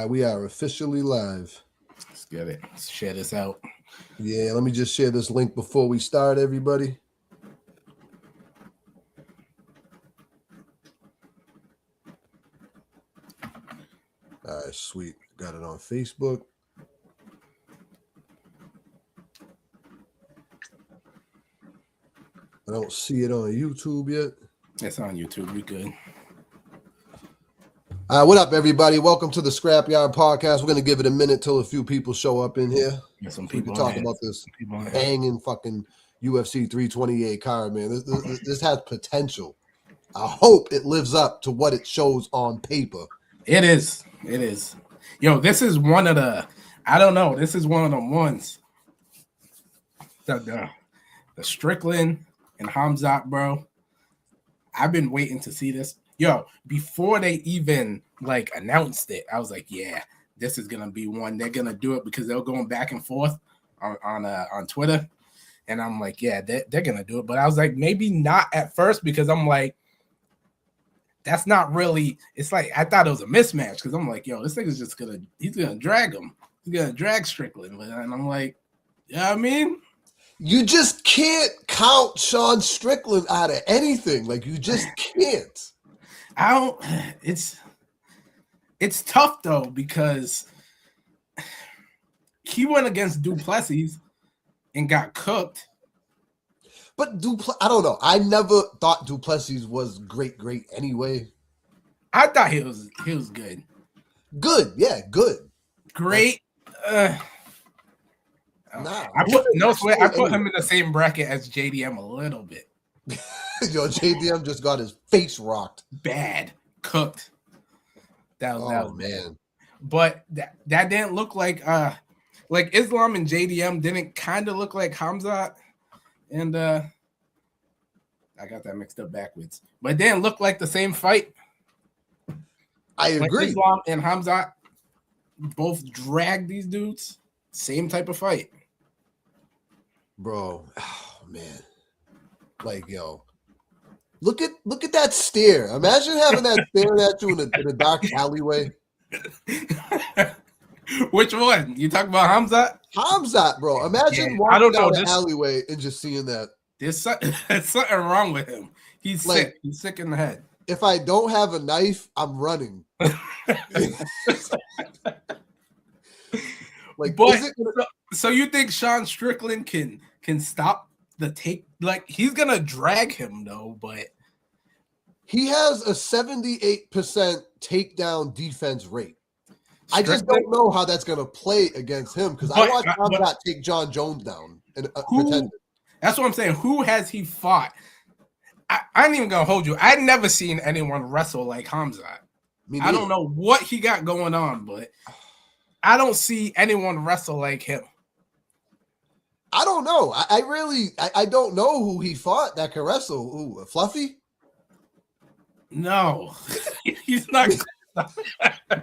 We are officially live. Let's get it. Let's share this out. Yeah, let me just share this link before we start, everybody. All right, sweet. Got it on Facebook. I don't see it on YouTube yet. It's on YouTube. We good. What up, everybody? Welcome to the Scrapyard Podcast. We're going to give it a minute till a few people show up in here. There's some So we people can talk in about here. this People in here. banging fucking UFC 328 card, man. This has potential. I hope it lives up to what it shows on paper. It is. It is. Yo, this is one of the. I don't know. This is one of the ones. The Strickland and Hamzat, bro. I've been waiting to see this. Yo, before they even like announced it, I was like, yeah, this is gonna be one. They're gonna do it because they're going back and forth on Twitter, and I'm like, yeah, they're gonna do it. But I was like, maybe not at first because I'm like, that's not really. It's like I thought it was a mismatch because I'm like, yo, this thing is just he's gonna drag him. He's gonna drag Strickland, and I'm like, yeah, I mean. You just can't count Sean Strickland out of anything. Like, you just can't. I don't. It's tough though because he went against Duplessis and got cooked. But I don't know. I never thought Duplessis was great anyway. I thought he was good. Good, yeah, good. Great. Nah, I put him in the same bracket as JDM a little bit. Yo, JDM just got his face rocked. Bad. Cooked. That was man. Bad. But that didn't look like Islam and JDM didn't kind of look like Hamzat. And I got that mixed up backwards. But it didn't look like the same fight. I agree. Islam and Hamzat both dragged these dudes. Same type of fight. Bro, oh man. Like, yo. Look at that stare. Imagine having that stare at you in a dark alleyway. Which one? You talking about Hamzat? Hamzat, bro. Imagine walking down the alleyway and just seeing that. There's something wrong with him. He's like, sick. He's sick in the head. If I don't have a knife, I'm running. Like, but so you think Sean Strickland can stop the take? Like, he's gonna drag him though, but he has a 78% takedown defense rate. I just don't know how that's gonna play against him because I watched Hamzat take John Jones down and pretend. That's what I'm saying. Who has he fought? I ain't even gonna hold you. I've never seen anyone wrestle like Hamzat. I don't know what he got going on, but I don't see anyone wrestle like him. I don't know. I don't know who he fought that can wrestle. Who, Fluffy? No, he's not.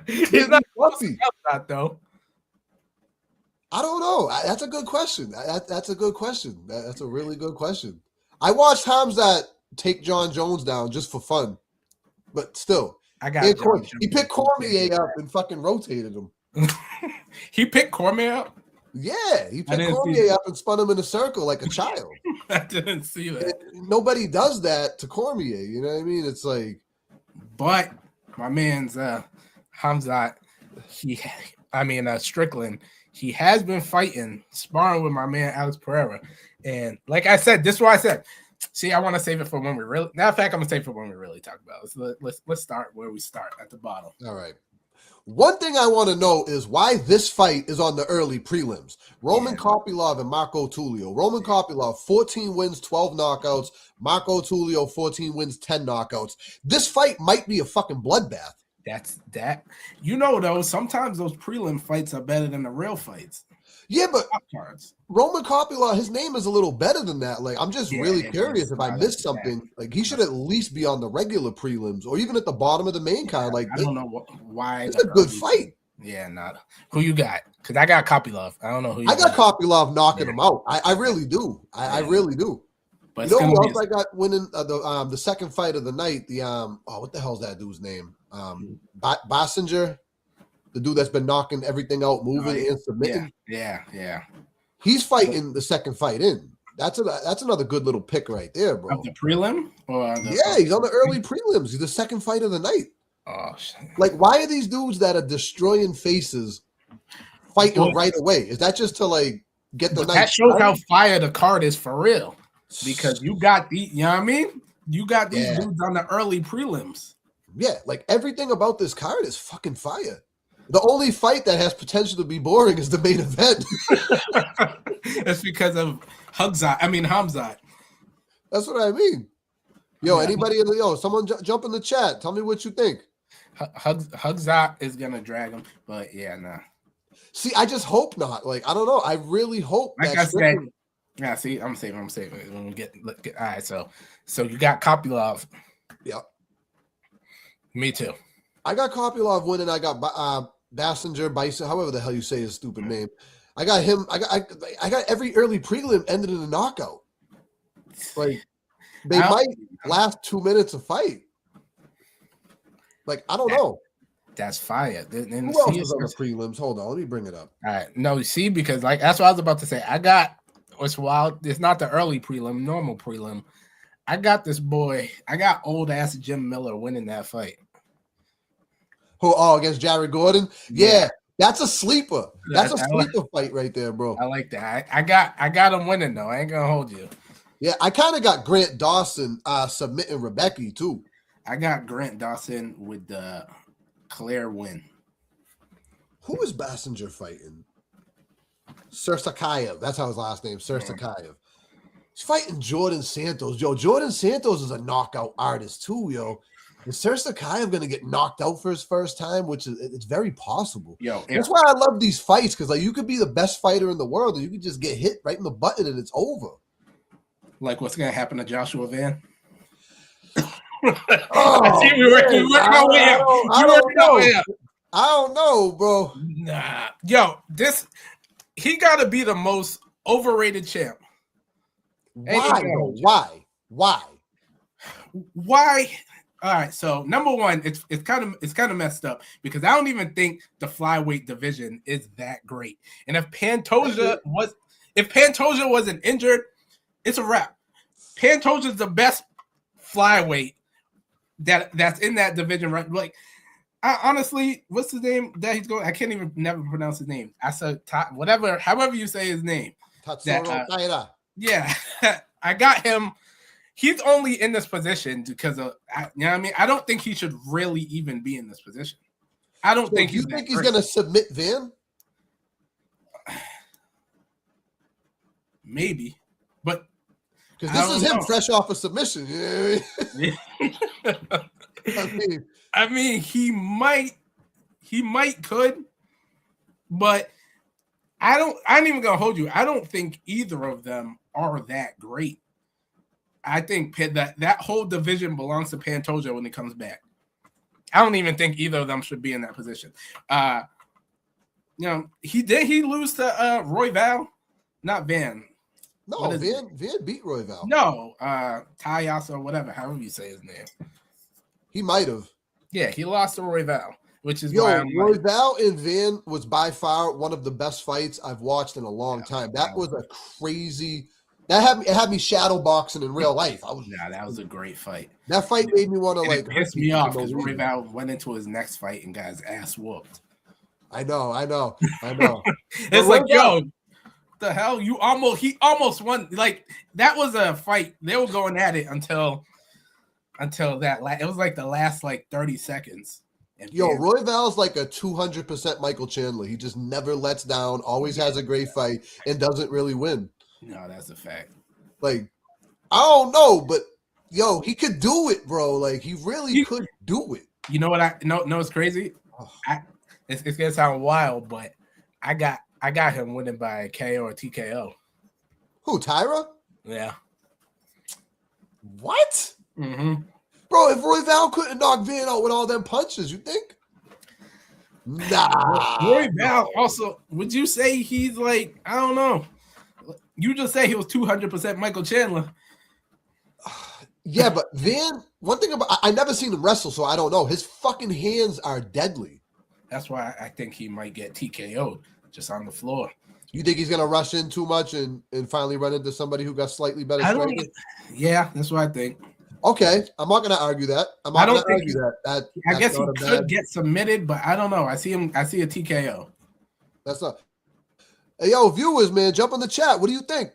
He's not Fluffy. That though. I don't know. That's a good question. That's a good question. That's a really good question. I watched Hamzat take John Jones down just for fun, but still, he picked Cormier up and fucking rotated him. He picked Cormier up? Yeah, he picked Cormier up and spun him in a circle like a child. I didn't see that. Nobody does that to Cormier. You know what I mean? It's like, but my man's Hamzat, Strickland. He has been sparring with my man Alex Pereira, and like I said, this is what I said. See, I want to save it for when we really. Matter of fact, I'm gonna save it for when we really talk about it. Let's start where we start at the bottom. All right. One thing I want to know is why this fight is on the early prelims. Roman Kopylov and Marco Tulio. Roman Kopylov, 14 wins, 12 knockouts. Marco Tulio, 14 wins, 10 knockouts. This fight might be a fucking bloodbath. That's that. You know, though, sometimes those prelim fights are better than the real fights. Yeah, but Roman Kopylov, his name is a little better than that. Like, I'm just really curious if I missed something. Like, he should at least be on the regular prelims or even at the bottom of the main card. Like, I don't know why. It's a good fight. Yeah, not who you got? Because I got Kopylov. I don't know who. I got Kopylov knocking him out. I really do. I really do. But you know who else I got winning the second fight of the night? The what the hell's that dude's name? Basinger. the dude that's been knocking everything out, moving and submitting. Yeah. He's fighting the second fight in. That's another good little pick right there, bro. Of the prelim? He's on the early prelims. He's the second fight of the night. Oh, shit. Like, why are these dudes that are destroying faces fighting right away? Is that just to like get the night? That shows how fire the card is for real. Because you got you know what I mean? You got these dudes on the early prelims. Yeah, like everything about this card is fucking fire. The only fight that has potential to be boring is the main event. That's because of Hamzat. That's what I mean. Yo, anybody someone jump in the chat. Tell me what you think. Hamzat is gonna drag him, but yeah, nah. See, I just hope not. Like, I don't know. I really hope. Like I said, yeah. See, I'm saving. When we get all right. So you got Kopylov. Yeah. Me too. I got Kopylov winning. I got Basinger, Bison, however the hell you say his stupid name. I got him. I got every early prelim ended in a knockout. Like, they might last 2 minutes of fight. Like, I don't know. That's fire. Who else was on the prelims? Hold on, let me bring it up. All right. No, see, because like that's what I was about to say. I got what's wild. It's not the early prelim, normal prelim. I got this boy. I got old ass Jim Miller winning that fight. Who? Oh, against Jared Gordon? Yeah. That's a sleeper. That's a sleeper fight right there, bro. I like that. I got him winning though. I ain't gonna hold you. Yeah, I kind of got Grant Dawson submitting Rebecca too. I got Grant Dawson with the Claire win. Who is Basinger fighting? Sursakayev. That's how his last name. Sursakayev. He's fighting Jordan Santos. Yo, Jordan Santos is a knockout artist too, yo. Is Sursakayev going to get knocked out for his first time? Which is it's very possible. Yo, that's why I love these fights, because like you could be the best fighter in the world and you could just get hit right in the button and it's over. Like what's going to happen to Joshua Van? Oh, see, we working our way up. I don't know, bro. Nah, yo, he got to be the most overrated champ. Why? All right, so number one, it's kind of messed up because I don't even think the flyweight division is that great. And if Pantoja wasn't injured, it's a wrap. Pantoja's the best flyweight that's in that division, right? Like, honestly, what's his name that he's going? I can't even never pronounce his name. I said however you say his name. Tatsuro Taira. Yeah, I got him. He's only in this position because of, you know what I mean? I don't think he should really even be in this position. I don't think he's going to submit Van? Maybe, but because this is him fresh off a submission. You know what I mean, he might could, but I ain't even gonna hold you. I don't think either of them are that great. I think that whole division belongs to Pantoja when he comes back. I don't even think either of them should be in that position. He lose to Roy Val, not Van. No, Van beat Roy Val. No, Tyas or whatever, however you say his name. He might have. Yeah, he lost to Roy Val, which is why Roy Val and Van was by far one of the best fights I've watched in a long time. That was a crazy. It had me shadow boxing in real life. That was a great fight. That fight made me want to it pissed me off because Roy Val went into his next fight and got his ass whooped. I know. It's like, yo, the hell? He almost won. Like, that was a fight. They were going at it until that. It was like the last 30 seconds. Roy Val's like a 200% Michael Chandler. He just never lets down. Always has a great fight and doesn't really win. No, that's a fact. Like, I don't know, but he could do it, bro. Like, he really could do it. You know what? It's crazy. It's gonna sound wild, but I got him winning by KO or TKO. Who, Tyra? Yeah. What? Mm-hmm. Bro, if Roy Val couldn't knock Van out with all them punches, you think? Nah. Roy Val also, would you say he's I don't know. You just say he was 200% Michael Chandler. Yeah, but Van, one thing I never seen him wrestle, so I don't know. His fucking hands are deadly. That's why I think he might get TKO'd just on the floor. You think he's gonna rush in too much and finally run into somebody who got slightly better striking? Yeah, that's what I think. Okay, I'm not gonna argue that. I'm not gonna argue that. I guess he could get submitted, but I don't know. I see a TKO. That's not. Hey, yo, viewers, man, jump in the chat. What do you think?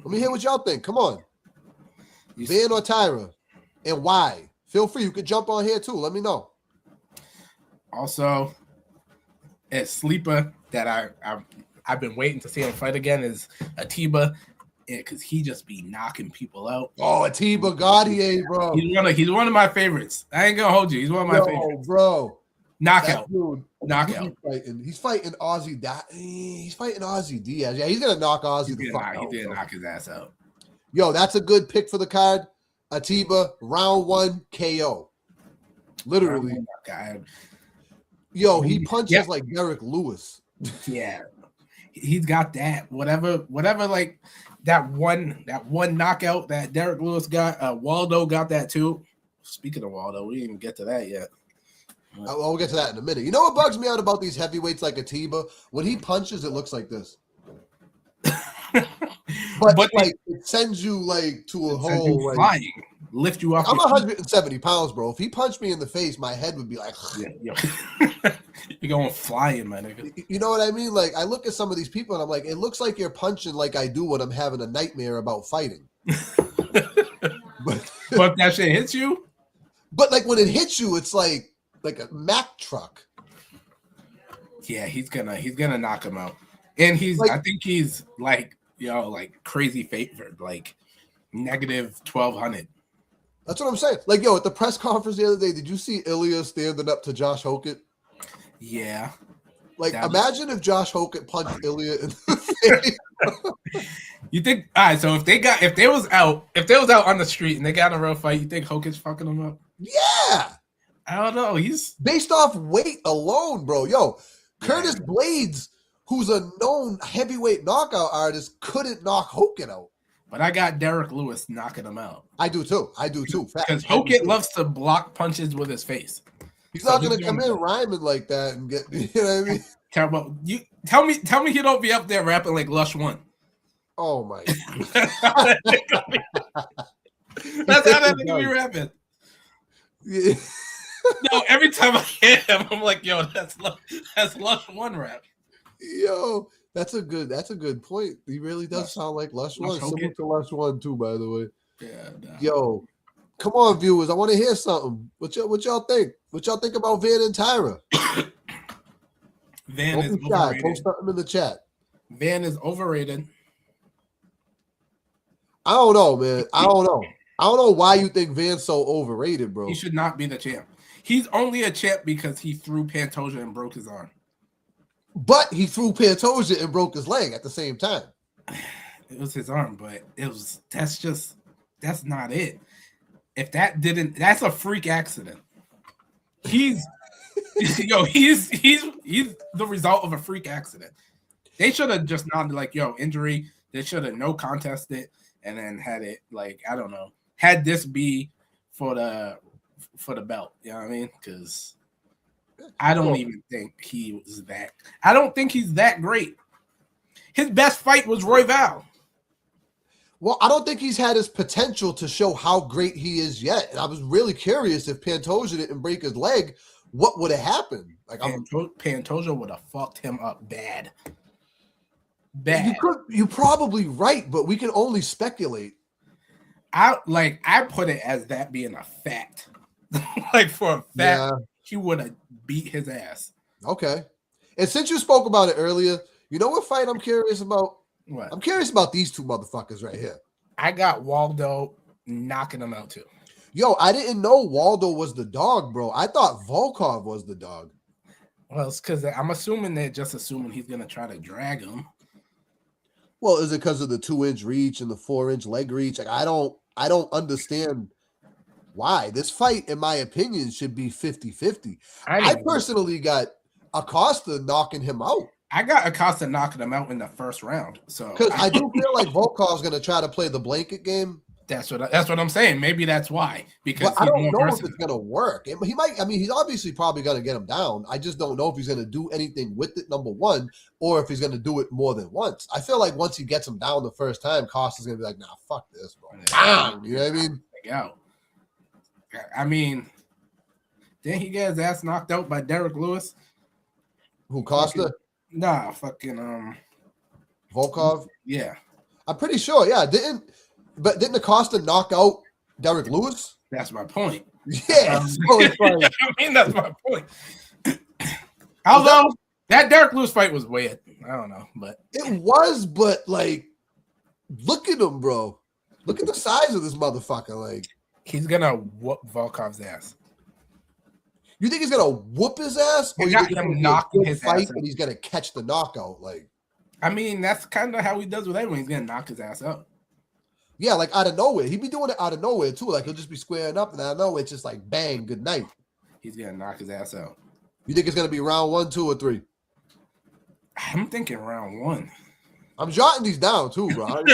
Let me hear what y'all think. Come on. Van or Tyra, and why? Feel free. You could jump on here too. Let me know. Also, a sleeper that I've been waiting to see him fight again is Atiba, because he just be knocking people out. Oh, Atiba Gaudier, bro. He's one of my favorites. I ain't gonna hold you. He's one of my favorites, bro. Knockout, knockout. He's fighting Ozzy. He's fighting Ozzy Diaz. Yeah, he's gonna knock Ozzy the fuck out. He did knock his ass out. Yo, that's a good pick for the card. Atiba, round 1 KO. Literally. Yo, he punches like Derek Lewis. Yeah, he's got that. Whatever. Like that one knockout that Derek Lewis got. Waldo got that too. Speaking of Waldo, we didn't even get to that yet. We'll get to that in a minute. You know what bugs me out about these heavyweights like Atiba? When he punches, it looks like this. but like it sends you like to a hole, like, flying, lift you up. I'm 170 pounds, bro. If he punched me in the face, my head would be like, yeah. You're going flying, my nigga. You know what I mean? Like I look at some of these people and I'm like, it looks like you're punching like I do when I'm having a nightmare about fighting. But that shit hits you. But like when it hits you, it's like a Mack truck. Yeah, he's gonna knock him out, and I think he's like crazy favored, like negative 1,200. That's what I'm saying. Like, yo, at the press conference the other day, did you see Ilya standing up to Josh Hokett? Yeah. Like, imagine if Josh Hokett punched Ilya in the face. You think? All right. So if they was out on the street and they got in a real fight, you think Hokett's fucking them up? Yeah. I don't know. He's based off weight alone, bro. Yo, Curtis Blades, who's a known heavyweight knockout artist, couldn't knock Hokett out. But I got Derek Lewis knocking him out. I do too. Because Hokett loves to block punches with his face. He's not going to come in rhyming like that and get. You know what I mean? Tell me he don't be up there rapping like Lush One. Oh my! That's how that nigga be rapping. Yeah. No, every time I hear him, I'm like, yo, that's Lush One rap. Yo, that's a good point. He really does sound like Lush One, similar to Lush One too, by the way. Yeah. No. Yo, come on, viewers. I want to hear something. What y'all think? What y'all think about Van and Tyra? Van is overrated. Post something in the chat. Van is overrated. I don't know, man. I don't know why you think Van's so overrated, bro. He should not be the champ. He's only a champ because he threw Pantoja and broke his arm. But he threw Pantoja and broke his leg at the same time. It was his arm, but that's not it. If that's a freak accident. He's the result of a freak accident. They should have just not like, injury. They should have no contest it and then had it like, I don't know, had this be for the belt. You know what I mean? Because I don't even think he was that. I don't think he's that great. His best fight was Royval. Well, I don't think he's had his potential to show how great he is yet. And I was really curious if Pantoja didn't break his leg, what would have happened? Like Pantoja would have fucked him up bad. Bad. You're probably right, but we can only speculate. I put it as that being a fact. Like for a fact, he would have beat his ass. Okay. And since you spoke about it earlier, you know what fight I'm curious about? What? I'm curious about these two motherfuckers right here. I got Waldo knocking them out too. Yo, I didn't know Waldo was the dog, bro. I thought Volkov was the dog. Well, it's because I'm assuming they're just assuming he's gonna try to drag him. Well, is it because of the 2-inch reach and the 4-inch leg reach? Like I don't understand why. This fight, in my opinion, should be 50-50. I personally got Acosta knocking him out. I got Acosta knocking him out in the first round. So because I do feel like Volkov's gonna try to play the blanket game. That's what I'm saying. Maybe that's why, because But I he's don't more know if versatile. it's gonna work. He might. I mean, he's obviously probably gonna get him down. I just don't know if he's gonna do anything with it. Number one, or if he's gonna do it more than once. I feel like once he gets him down the first time, Costa's gonna be like, "Nah, fuck this, bro." Bang! You know what I mean? Out. I mean, didn't he get his ass knocked out by Derek Lewis? Who, Costa? Fucking Volkov? Yeah, I'm pretty sure. Yeah, didn't Acosta knock out Derek Lewis? that's my point. Yeah. So it's like, I mean, that's my point. Although that Derek Lewis fight was weird. I don't know, but it was. But like, look at him, bro. Look at the size of this motherfucker. Like, he's gonna whoop Volkov's ass. You think he's gonna whoop his ass, or you think him knocking his fight ass and he's gonna catch the knockout? Like, I mean, that's kind of how he does with everyone. He's gonna knock his ass out. Yeah, like out of nowhere. He'd be doing it out of nowhere too. Like he'll just be squaring up, and out of nowhere, it's just like bang, good night. He's gonna knock his ass out. You think it's gonna be round 1, 2, or 3? I'm thinking round 1. I'm jotting these down too, bro.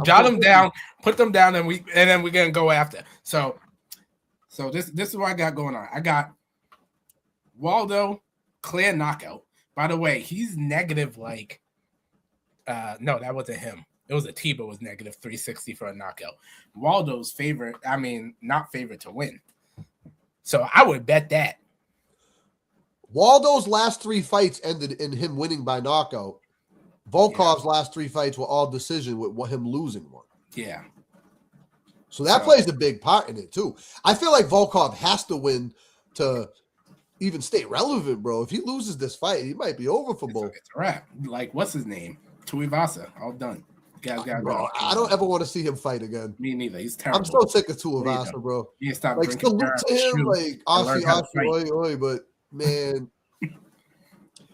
Jot them down, put them down, and then we're gonna go after. So this is what I got going on. I got Waldo, clear knockout. By the way, he's negative like no, that wasn't him. It was Atiba was negative 360 for a knockout. Waldo's favorite, I mean, not favorite to win. So I would bet that. Waldo's last 3 fights ended in him winning by knockout. Volkov's last 3 fights were all decision with him losing one. Yeah. So that plays a big part in it too. I feel like Volkov has to win to even stay relevant, bro. If he loses this fight, he might be over for both. It's a wrap. Like, what's his name? Tuivasa. All done. Guys got bro, I don't ever want to see him fight again. Me neither. He's terrible. I'm so sick of Tuivasa, bro. He stopped like salute to him, like oi, but man,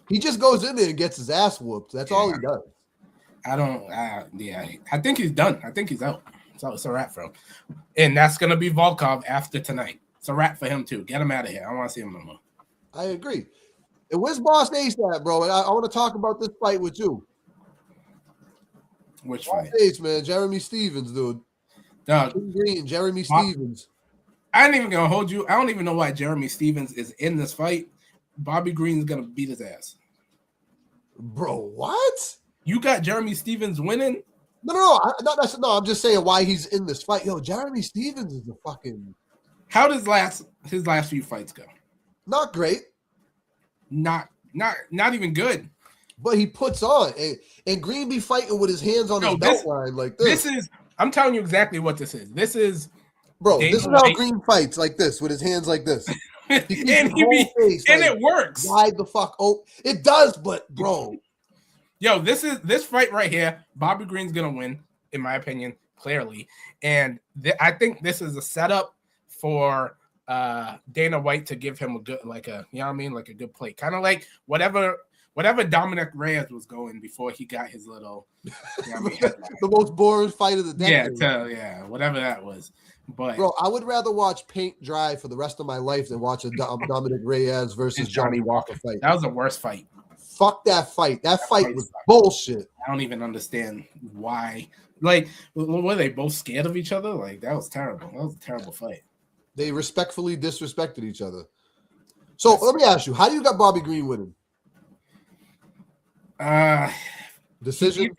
he just goes in there and gets his ass whooped. That's all he does. I think he's done. I think he's out. So it's a wrap for him. And that's gonna be Volkov after tonight. It's a wrap for him too. Get him out of here. I don't want to see him no more. I agree. And where's Boss Ace at, bro? And I want to talk about this fight with you. Which Boss fight? Ace, man. Jeremy Stevens, dude. Green, Jeremy Stevens. I ain't even gonna hold you. I don't even know why Jeremy Stevens is in this fight. Bobby Green's gonna beat his ass. Bro, what? You got Jeremy Stevens winning? No. I'm just saying why he's in this fight. Yo, Jeremy Stevens is a fucking. How does his last few fights go? Not great. Not even good. But he puts on, and Green be fighting with his hands on his belt line like this. I'm telling you exactly what this is. This is, bro. This is how Green fights, like this, with his hands like this. It works. Wide the fuck open. It does, but bro. Yo, this fight right here. Bobby Green's gonna win, in my opinion, clearly, and I think this is a setup for Dana White to give him a good, like a, you know what I mean, like a good play, kind of like whatever Dominic Reyes was going before he got his little, you know what I mean, the most boring fight of the day. Yeah, whatever that was. But bro, I would rather watch paint dry for the rest of my life than watch a Dominic Reyes versus Johnny Walker fight. That was the worst fight. Fuck that fight. That fight was bullshit. I don't even understand why. Like, were they both scared of each other? Like, that was terrible. That was a terrible fight. They respectfully disrespected each other. So let me ask you, how do you got Bobby Green winning? Decision?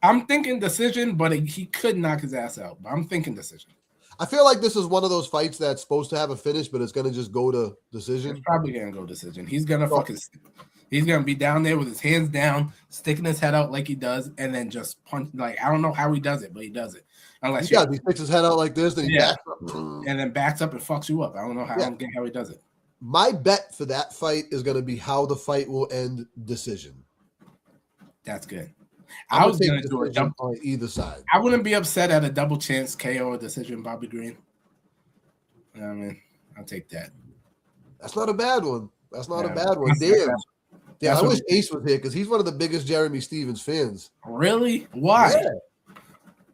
I'm thinking decision, but he could knock his ass out. But I'm thinking decision. I feel like this is one of those fights that's supposed to have a finish, but it's going to just go to decision. It's probably going to go decision. He's going to he's going to be down there with his hands down, sticking his head out like he does, and then just punch. Like, I don't know how he does it, but he does it. Unless he sticks his head out like this, then he backs up. And then backs up and fucks you up. I don't know how. I don't get how he does it. My bet for that fight is going to be how the fight will end decision. That's good. I was going to do a double on either side. I wouldn't be upset at a double chance KO or decision, Bobby Green. You know what I mean, I'll take that. That's not a bad one. That's not a bad one. Damn, I wish Ace was here because he's one of the biggest Jeremy Stevens fans. Really? Why? Yeah.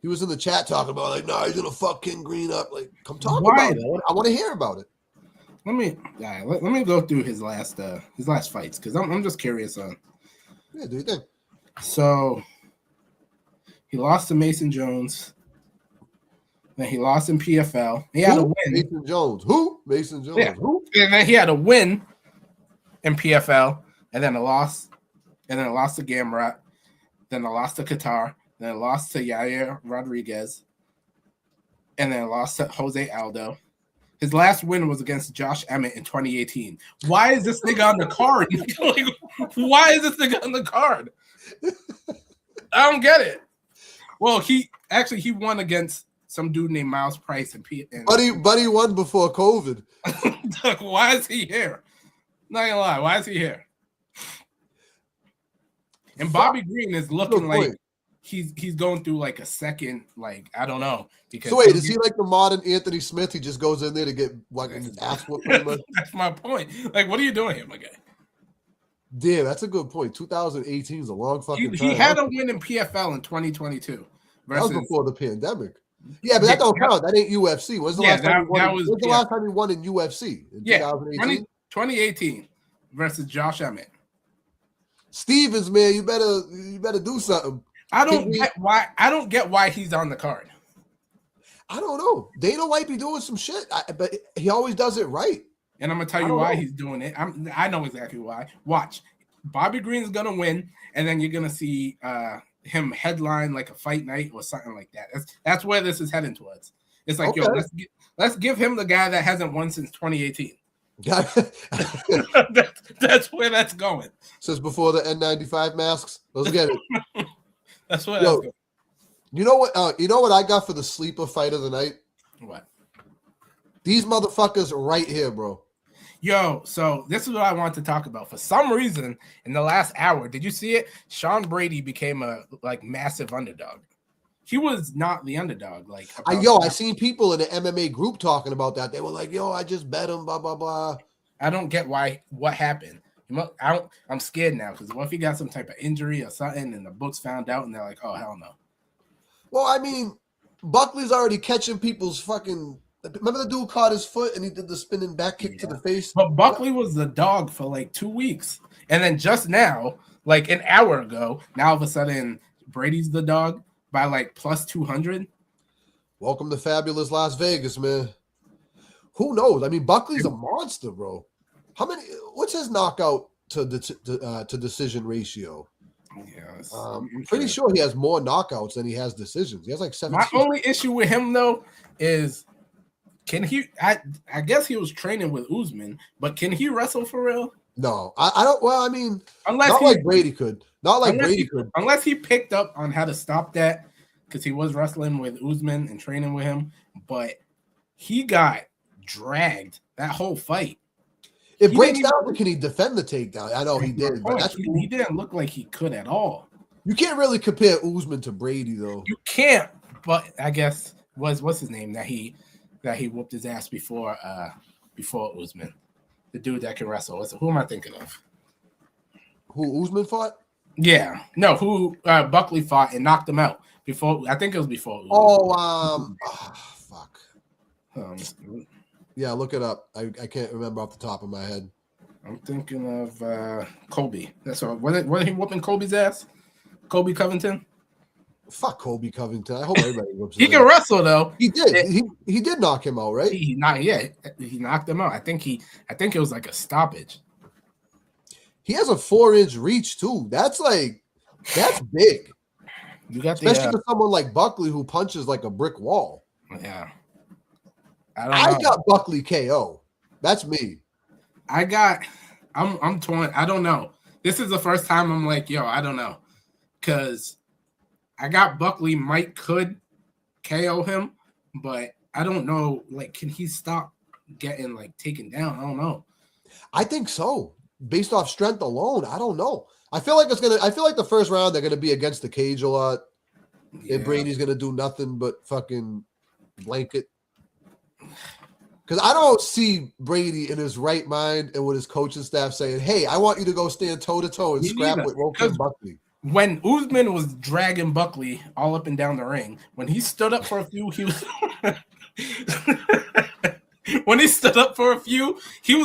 He was in the chat talking about like, nah, he's gonna fuck King Green up. Like, come talk about it. I want to hear about it. Let me go through his last fights because I'm just curious on. Yeah, do you think? So he lost to Mason Jones. Then he lost in PFL. He had a win. Mason Jones. Who? Mason Jones. Yeah. Who? And then he had a win in PFL, and then a loss, and then a loss to Gamrot, then a loss to Qatar, then a loss to Yair Rodriguez, and then a loss to Jose Aldo. His last win was against Josh Emmett in 2018. Why is this nigga on the card? Like, why is this nigga on the card? I don't get it. Well, he won against some dude named Miles Price and Buddy won before COVID. Why is he here? Not gonna lie, why is he here? And Bobby Green is looking like he's going through like a second, like, I don't know. Because so wait, is he like the modern Anthony Smith? He just goes in there to get like his ass whooped pretty much? That's my point. Like, what are you doing here, my guy? Damn, that's a good point. 2018 is a long fucking time. He had a win in PFL in 2022. That was before the pandemic. Yeah, but that don't count. That ain't UFC. When's the last time he won in UFC? In 2018? 2018 versus Josh Emmett. Stevens, man, you better do something. I don't get why he's on the card. I don't know. Dana might be doing some shit, but he always does it right. And I'm gonna tell you why he's doing it. I know exactly why. Watch, Bobby Green's gonna win, and then you're gonna see him headline like a fight night or something like that. That's where this is heading towards. It's like, yo, let's give him the guy that hasn't won since 2018. That's where that's going. Since before the N95 masks, let's get it. That's where that's going. You know what? You know what I got for the sleeper fight of the night? What? These motherfuckers right here, bro. Yo, so this is what I want to talk about. For some reason, in the last hour, did you see it? Sean Brady became a massive underdog. He was not the underdog. I seen people in the MMA group talking about that. They were like, "Yo, I just bet him." Blah blah blah. I don't get what happened. I'm scared now because what if he got some type of injury or something, and the books found out, and they're like, "Oh hell no." Well, I mean, Buckley's already catching people's fucking. Remember the dude caught his foot and he did the spinning back kick to the face? But Buckley was the dog for like 2 weeks. And then just now, like an hour ago, now all of a sudden Brady's the dog by like plus 200. Welcome to fabulous Las Vegas, man. Who knows? I mean, Buckley's a monster, bro. What's his knockout to decision ratio? Yeah, I'm pretty sure he has more knockouts than he has decisions. He has like 17. My only issue with him though is can he? I guess he was training with Usman, but can he wrestle for real? No, I don't. Well, I mean, unless like Brady could. Not like Brady could. Unless he picked up on how to stop that because he was wrestling with Usman and training with him, but he got dragged that whole fight. It breaks down. Can he defend the takedown? I know he did, but he didn't look like he could at all. You can't really compare Usman to Brady, though. You can't. But I guess what's his name that he whooped his ass before Usman, the dude that can wrestle. Who am I thinking of? Who Usman fought? Yeah, no, who Buckley fought and knocked him out before. I think it was before Usman. Fuck. Yeah, look it up. I can't remember off the top of my head. I'm thinking of Colby. That's all. Wasn't he whooping Colby's ass? Colby Covington. Fuck Colby Covington. I hope everybody whoops. He can wrestle though. He did. He did knock him out, right? He knocked him out. I think it was like a stoppage. He has a 4-inch reach too. That's big. You got especially for someone like Buckley who punches like a brick wall. Yeah. I got Buckley KO. That's me. I'm torn. I don't know. This is the first time I'm like, yo, I don't know. Because I got Buckley. Mike could KO him, but I don't know. Like, can he stop getting like taken down? I don't know. I think so. Based off strength alone, I don't know. I feel like the first round they're gonna be against the cage a lot. Yeah. And Brady's gonna do nothing but fucking blanket. Because I don't see Brady in his right mind and with his coaching staff saying, "Hey, I want you to go stand toe to toe and scrap with Rokan Buckley." When Usman was dragging Buckley all up and down the ring, when he stood up for a few, he was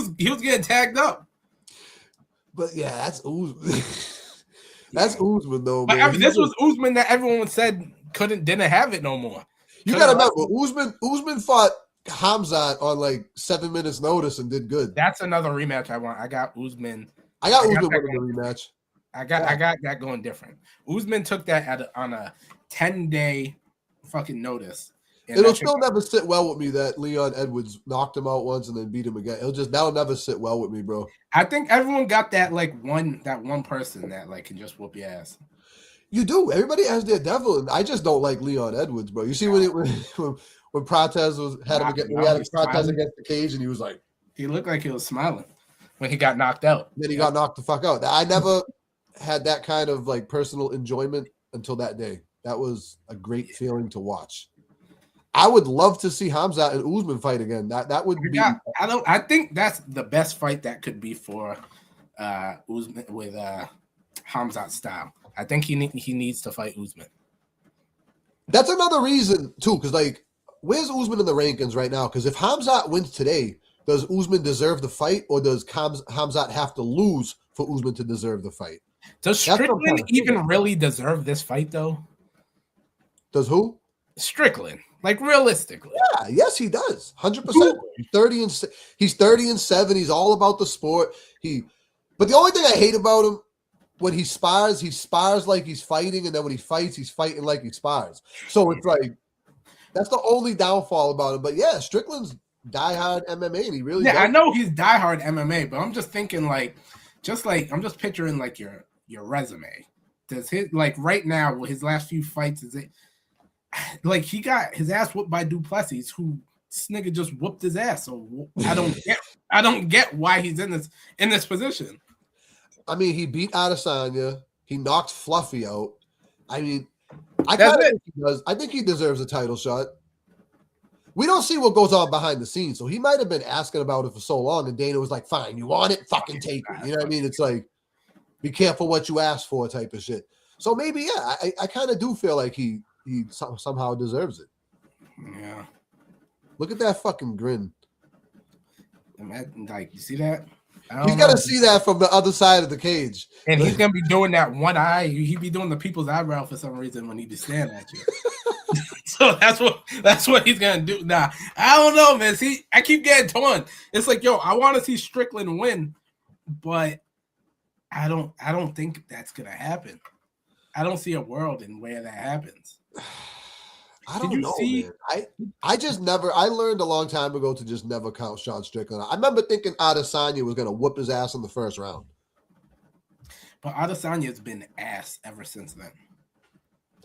getting tagged up. But yeah, that's Usman. That's Usman though, man. But I mean, this was Usman that everyone said didn't have it no more. You got to remember, Usman fought Hamzat on like 7 minutes notice and did good. That's another rematch I want. I got Usman. I got Usman winning the rematch. I got that going different. Usman took that on a 10-day fucking notice. It'll still never sit well with me that Leon Edwards knocked him out once and then beat him again. That'll never sit well with me, bro. I think everyone got that one person that like can just whoop your ass. You do. Everybody has their devil, and I just don't like Leon Edwards, bro. You see when Protez had a Protez against the cage, and he was like, he looked like he was smiling when he got knocked out. Then he got knocked the fuck out. I never had that kind of like personal enjoyment until that day. That was a great feeling to watch. I would love to see Hamzat and Usman fight again. That would be. I think that's the best fight that could be for Usman with Hamzat style. I think he needs to fight Usman. That's another reason too, because like, where's Usman in the rankings right now? Because if Hamzat wins today, does Usman deserve the fight, or does Hamzat have to lose for Usman to deserve the fight? Does Strickland even really deserve this fight, though? Does who? Strickland, like realistically. Yeah, yes, he does. 100%. He's 30-7. He's all about the sport. But the only thing I hate about him, when he spars like he's fighting, and then when he fights, he's fighting like he spars. So it's like that's the only downfall about him. But yeah, Strickland's diehard MMA, and he really I know he's diehard MMA, but I'm just thinking I'm just picturing like your resume. Does his like right now his last few fights, is it like he got his ass whooped by Duplessis, who this nigga just whooped his ass? So I don't get why he's in this position. I mean, he beat Adesanya. He knocked Fluffy out. I mean, I think he does. I think he deserves a title shot. We don't see what goes on behind the scenes, so he might have been asking about it for so long, and Dana was like, "Fine, you want it? Fucking take it." You know what I mean? It's like, be careful what you ask for, type of shit. So maybe, yeah, I kind of do feel like he somehow deserves it. Yeah. Look at that fucking grin. Like, you see that? He's got to see that from the other side of the cage. And he's going to be doing that one eye. He be doing the people's eyebrow for some reason when he be staring at you. So that's what he's going to do. Nah, I don't know, man. See, I keep getting torn. It's like, yo, I want to see Strickland win, but I don't think that's going to happen. I don't see a world in where that happens. I don't know, man. I just never. I learned a long time ago to just never count Sean Strickland. I remember thinking Adesanya was going to whoop his ass in the first round. But Adesanya's been ass ever since then.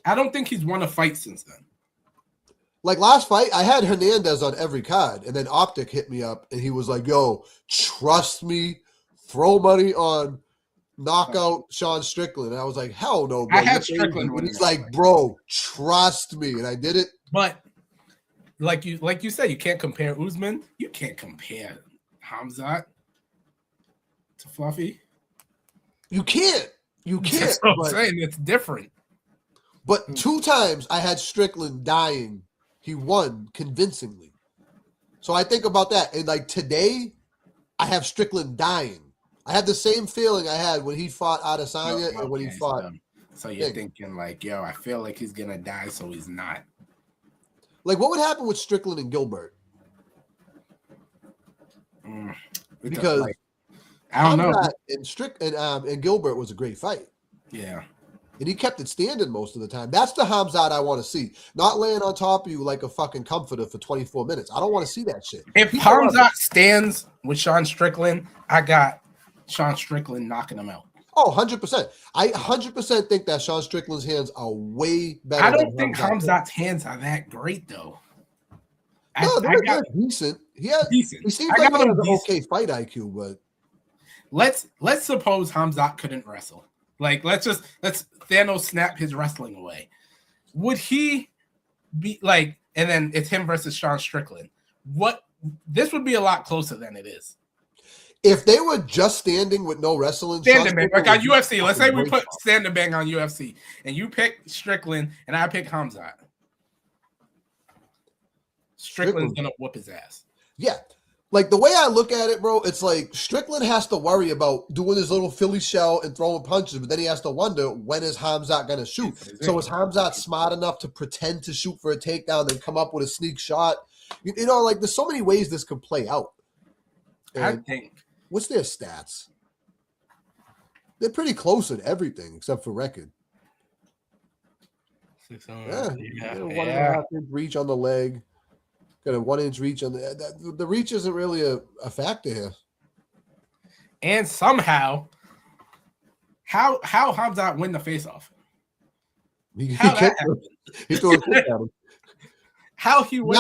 I don't think he's won a fight since then. Like last fight, I had Hernandez on every card, and then Optic hit me up, and he was like, "Yo, trust me, throw money on knockout Sean Strickland." And I was like, "Hell no, bro." I had Strickland winning. He's like, "Bro, trust me," and I did it. But like you said, you can't compare Usman. You can't compare Hamzat to Fluffy. You can't. That's what I'm saying. It's different. But 2 times I had Strickland dying. He won convincingly. So I think about that. And like today, I have Strickland dying. I have the same feeling I had when he fought Adesanya and when he fought. So you're thinking like, yo, I feel like he's going to die, so he's not. Like, what would happen with Strickland and Gilbert? Because like, I don't know. And Gilbert was a great fight. Yeah. And he kept it standing most of the time. That's the Hamzat I want to see. Not laying on top of you like a fucking comforter for 24 minutes. I don't want to see that shit. If Hamzat stands with Sean Strickland, I got Sean Strickland knocking him out. Oh, 100%. I 100% think that Sean Strickland's hands are way better. I don't think Hamzat's hands are that great, though. No, they're decent. Decent. He seems like he has an okay fight IQ, but let's suppose Hamzat couldn't wrestle. Like, let's Thanos snap his wrestling away. Would he be like, and then it's him versus Sean Strickland? This would be a lot closer than it is. If they were just standing with no wrestling, standing bang, like on UFC. Let's say we put standing bang on UFC, and you pick Strickland, and I pick Hamzat. Strickland's gonna whoop his ass. Yeah, Like the way I look at it, bro, it's like Strickland has to worry about doing his little Philly shell and throwing punches, but then he has to wonder, when is Hamzat going to shoot? So is Hamzat smart enough to pretend to shoot for a takedown, then come up with a sneak shot? You know, like there's so many ways this could play out. And I think. what's their stats? They're pretty close at everything except for record. 1.5 inch reach on the leg. Got a 1 inch reach on the reach isn't really a factor here. And somehow, how Hamzat win the face off? He threw a kick at him. How he win?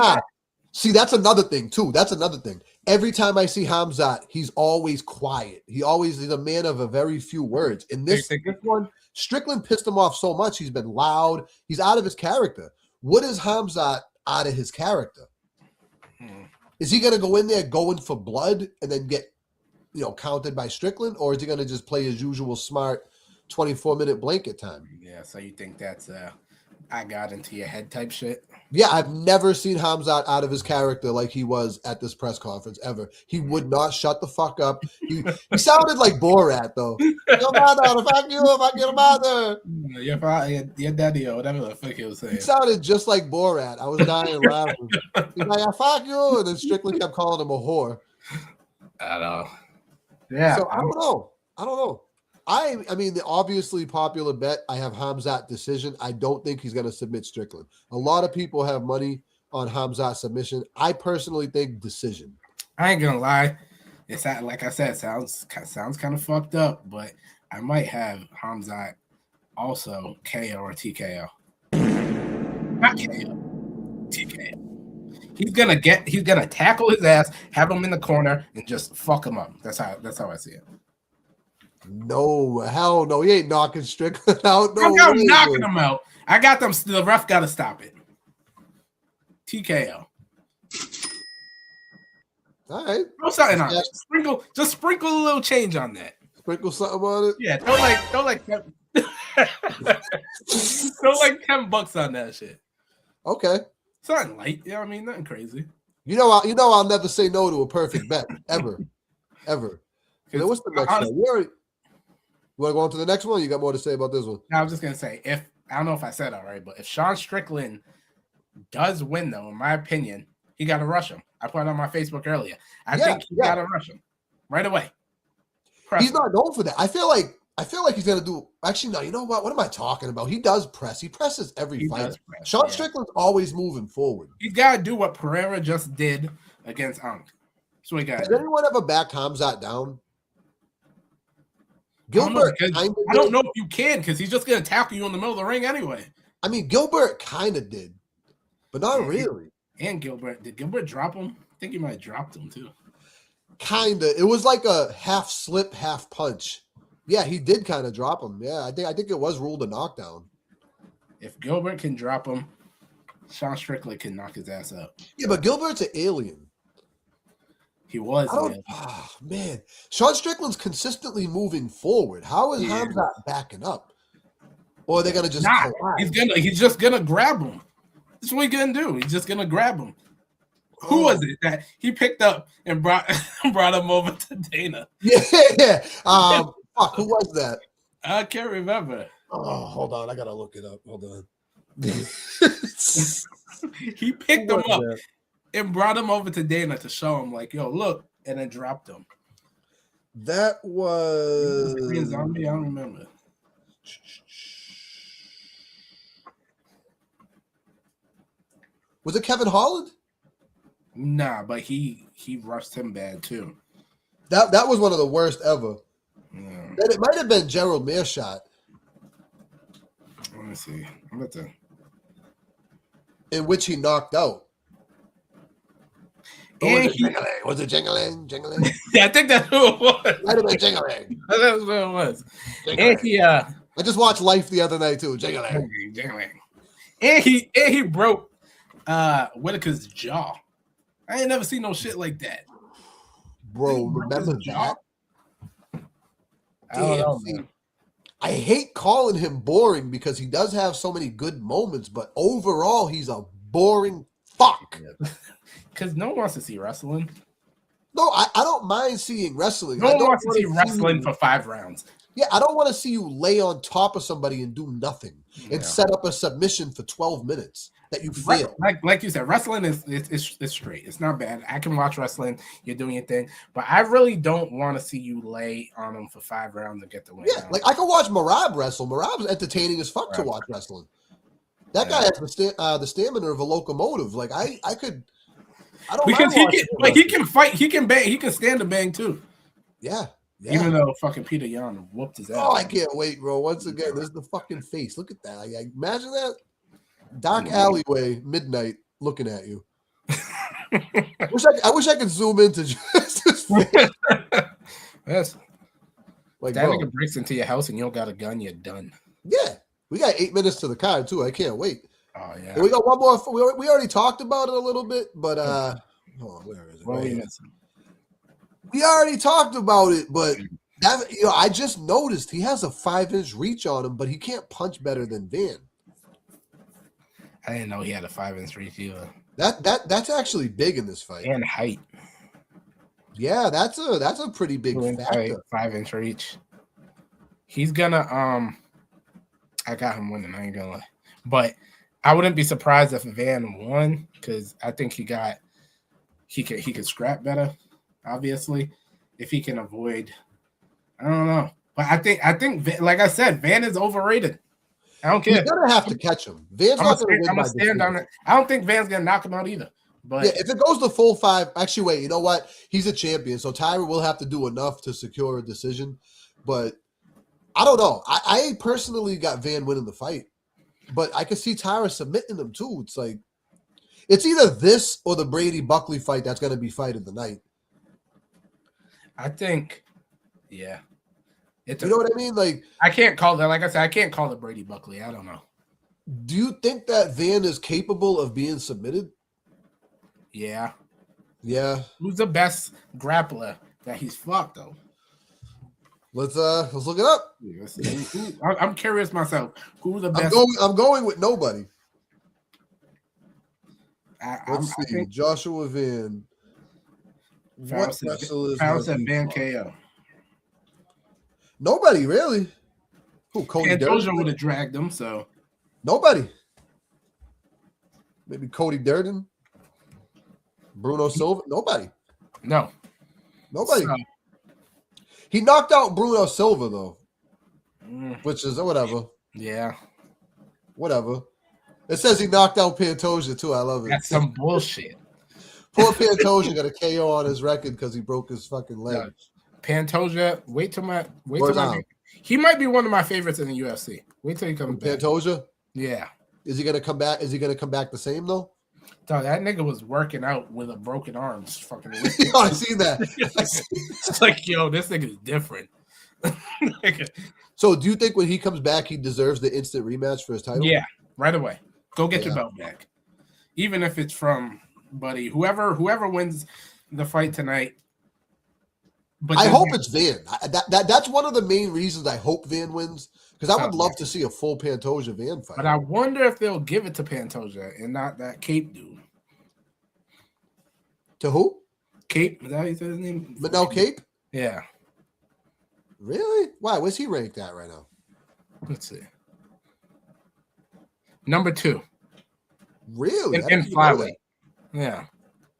See, that's another thing too. That's another thing. Every time I see Hamzat, he's always quiet. He's a man of a very few words. In this one, Strickland pissed him off so much. He's been loud. He's out of his character. What is Hamzat out of his character? Is he going to go in there going for blood and then get, counted by Strickland, or is he going to just play his usual smart 24-minute blanket time? Yeah, so you think that's I got into your head type shit? Yeah, I've never seen Hamzat out of his character like he was at this press conference ever. He would not shut the fuck up. He sounded like Borat, though. Your mother, fuck you if I get him out there. Your daddy or whatever the fuck he was saying. He sounded just like Borat. I was dying laughing. He's like, fuck you. And then Strickland kept calling him a whore. I know. Yeah. So I don't know. I mean, the obviously popular bet, I have Hamzat decision. I don't think he's going to submit Strickland. A lot of people have money on Hamzat submission. I personally think decision. I ain't going to lie. It's like I said, sounds kind of fucked up, but I might have Hamzat also KO or TKO. Not KO. TKO. He's gonna tackle his ass, have him in the corner, and just fuck him up. That's how I see it. No, hell no. He ain't knocking Strickland out. No, I'm knocking him out. I got them. The ref got to stop it. TKO. All right. Throw something on it. Sprinkle a little change on that. Sprinkle something on it? Yeah, throw like throw like $10 on that shit. Okay. Something light. You know what I mean? Nothing crazy. You know I'll never say no to a perfect bet. Ever. Ever. Then what's the next one? You want to go on to the next one? You got more to say about this one? I was just gonna say, I don't know if I said all right, but if Sean Strickland does win, though, in my opinion, he got to rush him. I put it on my Facebook earlier. I think he got to rush him right away. He's not known for that. I feel like he's gonna do. Actually, no. You know what? What am I talking about? He does press. He presses every fight. Sean Strickland's always moving forward. He's got to do what Pereira just did against Ankh. That's what he got. Has anyone ever backed Hamzat down? Gilbert, I don't know if you can, because he's just going to tackle you in the middle of the ring anyway. I mean, Gilbert kind of did, but not really. And Gilbert, did Gilbert drop him? I think he might have dropped him too. Kinda. It was like a half slip, half punch. Yeah, he did kind of drop him. Yeah, I think it was ruled a knockdown. If Gilbert can drop him, Sean Strickland can knock his ass out. Yeah, but Gilbert's an alien. He was. Man. Sean Strickland's consistently moving forward. How is Hamzat backing up? Or are they gonna just he's just gonna grab him. That's what he's gonna do. He's just gonna grab him. Who was it that he picked up and brought him over to Dana? Yeah. Fuck, who was that? I can't remember. Oh, hold on. I gotta look it up. Hold on. He picked him up and brought him over to Dana to show him, like, yo, look, and then dropped him. That was Zombie. I don't remember. Was it Kevin Holland? Nah, but he rushed him bad too. That was one of the worst ever. Yeah. Then it might have been Gerald Mearshot. Let me see. I'm about to. In which he knocked out. Was it Jingling? Yeah, I think that's who it was. Might have been Jingling. That's what it was. Jingling. And I just watched Life the other night too. Jingling. And he broke Whitaker's jaw. I ain't never seen no shit like that. Bro, remember that? I don't know, man. I hate calling him boring because he does have so many good moments, but overall, he's a boring fuck. Because no one wants to see wrestling. No, I don't mind seeing wrestling. No I one don't wants to want see wrestling for 5 rounds. Yeah, I don't want to see you lay on top of somebody and do nothing and Yeah. set up a submission for 12 minutes that you fail. Like you said, wrestling is straight. It's not bad. I can watch wrestling. You're doing your thing, but I really don't want to see you lay on them for 5 rounds and get the win. Yeah, like I can watch Marab wrestle. Marab's entertaining as fuck to watch wrestling. That guy has the stamina of a locomotive. Like I could. I don't mind he can fight. He can bang. He can stand to bang too. Yeah. Even though fucking Peter Yan whooped his ass. Oh, I can't wait, bro. Once again, there's the fucking face. Look at that. Like, imagine that dark alleyway, midnight, looking at you. I wish I could zoom into just his face. Yes. Like, that nigga breaks into your house and you don't got a gun, you're done. Yeah. We got 8 minutes to the card, too. I can't wait. Oh, yeah. And we got one more. We already talked about it a little bit, but hold on, where is it? What are we missing? We already talked about it, but that, I just noticed he has a 5-inch reach on him, but he can't punch better than Van. I didn't know he had a 5-inch reach either. That's actually big in this fight. And height. Yeah, that's a pretty big factor. 5-inch reach. He's gonna I got him winning, I ain't gonna lie. But I wouldn't be surprised if Van won, because I think he could scrap better, obviously, if he can avoid. I don't know. But I think like I said, Van is overrated. I don't care. He's gonna have to catch him. Van's not gonna win. I'm gonna stand on it. I don't think Van's gonna knock him out either. But yeah, if it goes to full 5, actually, wait. You know what? He's a champion, so Tyra will have to do enough to secure a decision. But I don't know. I personally got Van winning the fight, but I could see Tyra submitting him too. It's like it's either this or the Brady Buckley fight that's gonna be fight of the night. I think, yeah. You know what I mean? Like I can't call that. Like I said, I can't call it Brady Buckley. I don't know. Do you think that Van is capable of being submitted? Yeah. Yeah. Who's the best grappler that he's fought though? Let's look it up. I'm curious myself. Who's the best? I'm going with nobody. Let's see. think Joshua Van. What wrestlers? Said Van KO. Nobody really. Who? Cody Durden would have dragged him. So nobody. Maybe Cody Durden. Bruno Silva. Nobody. No. Nobody. So, he knocked out Bruno Silva though, which is whatever. Yeah. Whatever. It says he knocked out Pantoja too. I love it. That's some bullshit. Poor Pantoja got a KO on his record because he broke his fucking leg. No. Pantoja, wait till my. He might be one of my favorites in the UFC. Wait till he comes back. Pantoja? Yeah. Is he gonna come back? Is he gonna come back the same though? So that nigga was working out with a broken arm. Fucking. I seen that. It's like, yo, this nigga is different. So, do you think when he comes back, he deserves the instant rematch for his title? Yeah, right away. Go get your belt back, even if it's from Buddy. Whoever wins the fight tonight. But I hope it's Van. That's one of the main reasons I hope Van wins, because I would love to see a full Pantoja Van fight. But I wonder if they'll give it to Pantoja and not that Cape dude. To who? Cape. Is that how you said his name? Manel Cape? Yeah. Really? Why? Where's he ranked at right now? Let's see. Number 2. Really? In flyweight. Yeah.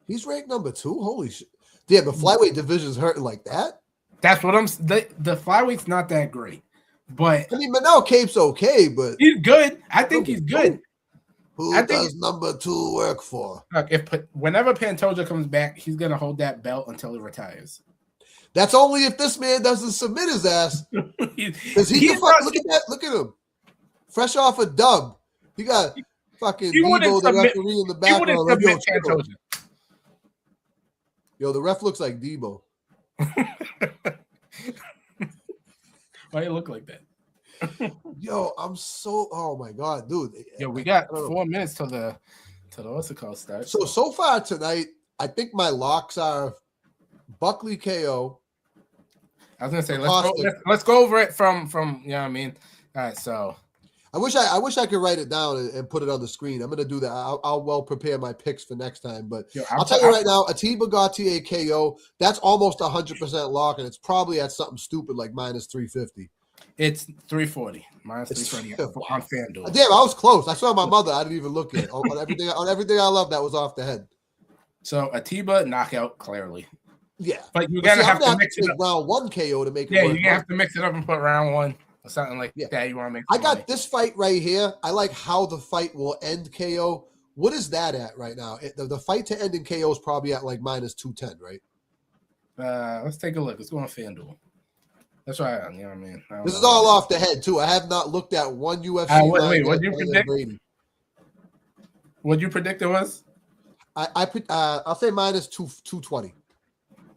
He's ranked number 2? Holy shit. Yeah, but flyweight division's hurting like that? That's what I'm saying. The flyweight's not that great. But I mean, Manel Cape's okay, but he's good. I think he's good. Who does number 2 work for? Look, whenever Pantoja comes back, he's gonna hold that belt until he retires. That's only if this man doesn't submit his ass. Because he can look at that. Look at him, fresh off a dub. He got fucking Debo, the referee in the background. Like, yo, the ref looks like Debo. Why do you look like that? Yo, oh my god, dude. Yo, we got 4 minutes till the what's it called start. So far tonight, I think my locks are Buckley KO. I was gonna say let's go over it from you know what I mean. All right, so I wish I could write it down and put it on the screen. I'm gonna do that. I'll well prepare my picks for next time. But I'll tell you right now, Atiba Gautier KO. That's almost 100% lock, and it's probably at something stupid like minus 350. It's 340. Minus 340 on FanDuel. Damn, I was close. I saw my mother. I didn't even look at it. On everything I love, that was off the head. So Atiba knockout clearly. Yeah, but you gotta have to mix it up. Round 1 KO to make it. Yeah, you have to mix it up and put round 1 or something like that. You want to make. I got this fight right here. I like how the fight will end KO. What is that at right now? The fight to end in KO is probably at like minus 210, right? Let's take a look. Let's go on FanDuel. That's right. You know what I mean? This is all off the head too. I have not looked at one UFC. Wait, what did you predict? What you predict it was? I'll say minus 220.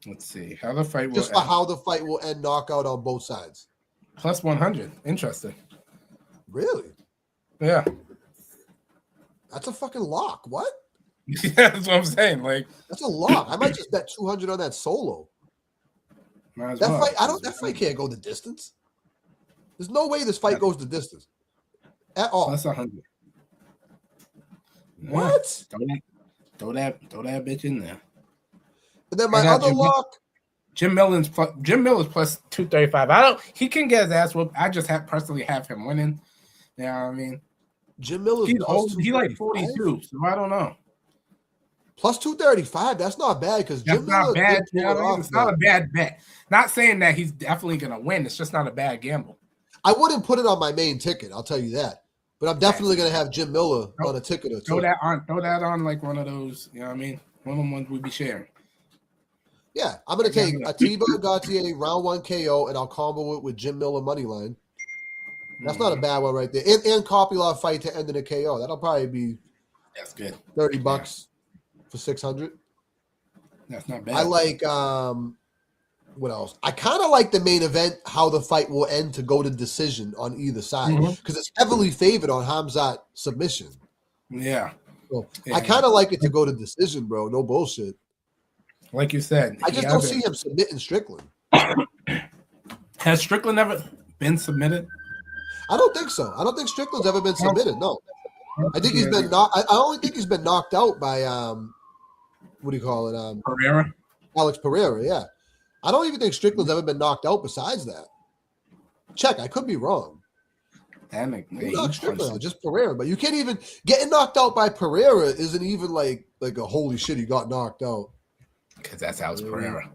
Let's see how the fight will just for how the fight will end, knockout on both sides. Plus 100. Interesting. Really? Yeah. That's a fucking lock. What? Yeah, that's what I'm saying. Like that's a lock. I might just bet 200 on that solo. That fight can't go the distance. There's no way this fight goes the distance at all. Plus 100. What? Throw that bitch in there. And then my other lock, Jim Miller's plus 235. He can get his ass whooped. I just personally have him winning. You know what I mean? Jim Miller's old. He's like 42, so I don't know. Plus 235. That's not bad because Jim Miller. Not bad. You know what I mean? It's not a bad bet. Not saying that he's definitely gonna win. It's just not a bad gamble. I wouldn't put it on my main ticket. I'll tell you that. But I'm definitely gonna have Jim Miller on a ticket or two. Throw that on like one of those. You know what I mean? One of the ones we'd be sharing. Yeah, I'm going to take Atiba Gautier round 1 KO, and I'll combo it with Jim Miller money line. That's not a bad one right there. And Kopylov fight to end in a KO. That'll probably be that's good. $30 for 600. That's not bad. I like what else? I kind of like the main event, how the fight will end to go to decision on either side because it's heavily favored on Hamzat submission. Yeah. So I kind of like it to go to decision, bro. No bullshit. Like you said, I just don't see him submitting Strickland. Has Strickland ever been submitted? I don't think so. I don't think Strickland's ever been submitted. No, I think he's been knocked. I only think he's been knocked out by what do you call it? Pereira. Alex Pereira. Yeah, I don't even think Strickland's ever been knocked out. Besides that, check. I could be wrong. Not Strickland out, just Pereira. But you can't even getting knocked out by Pereira. Isn't even like a holy shit. He got knocked out. Because that's Alex Pereira.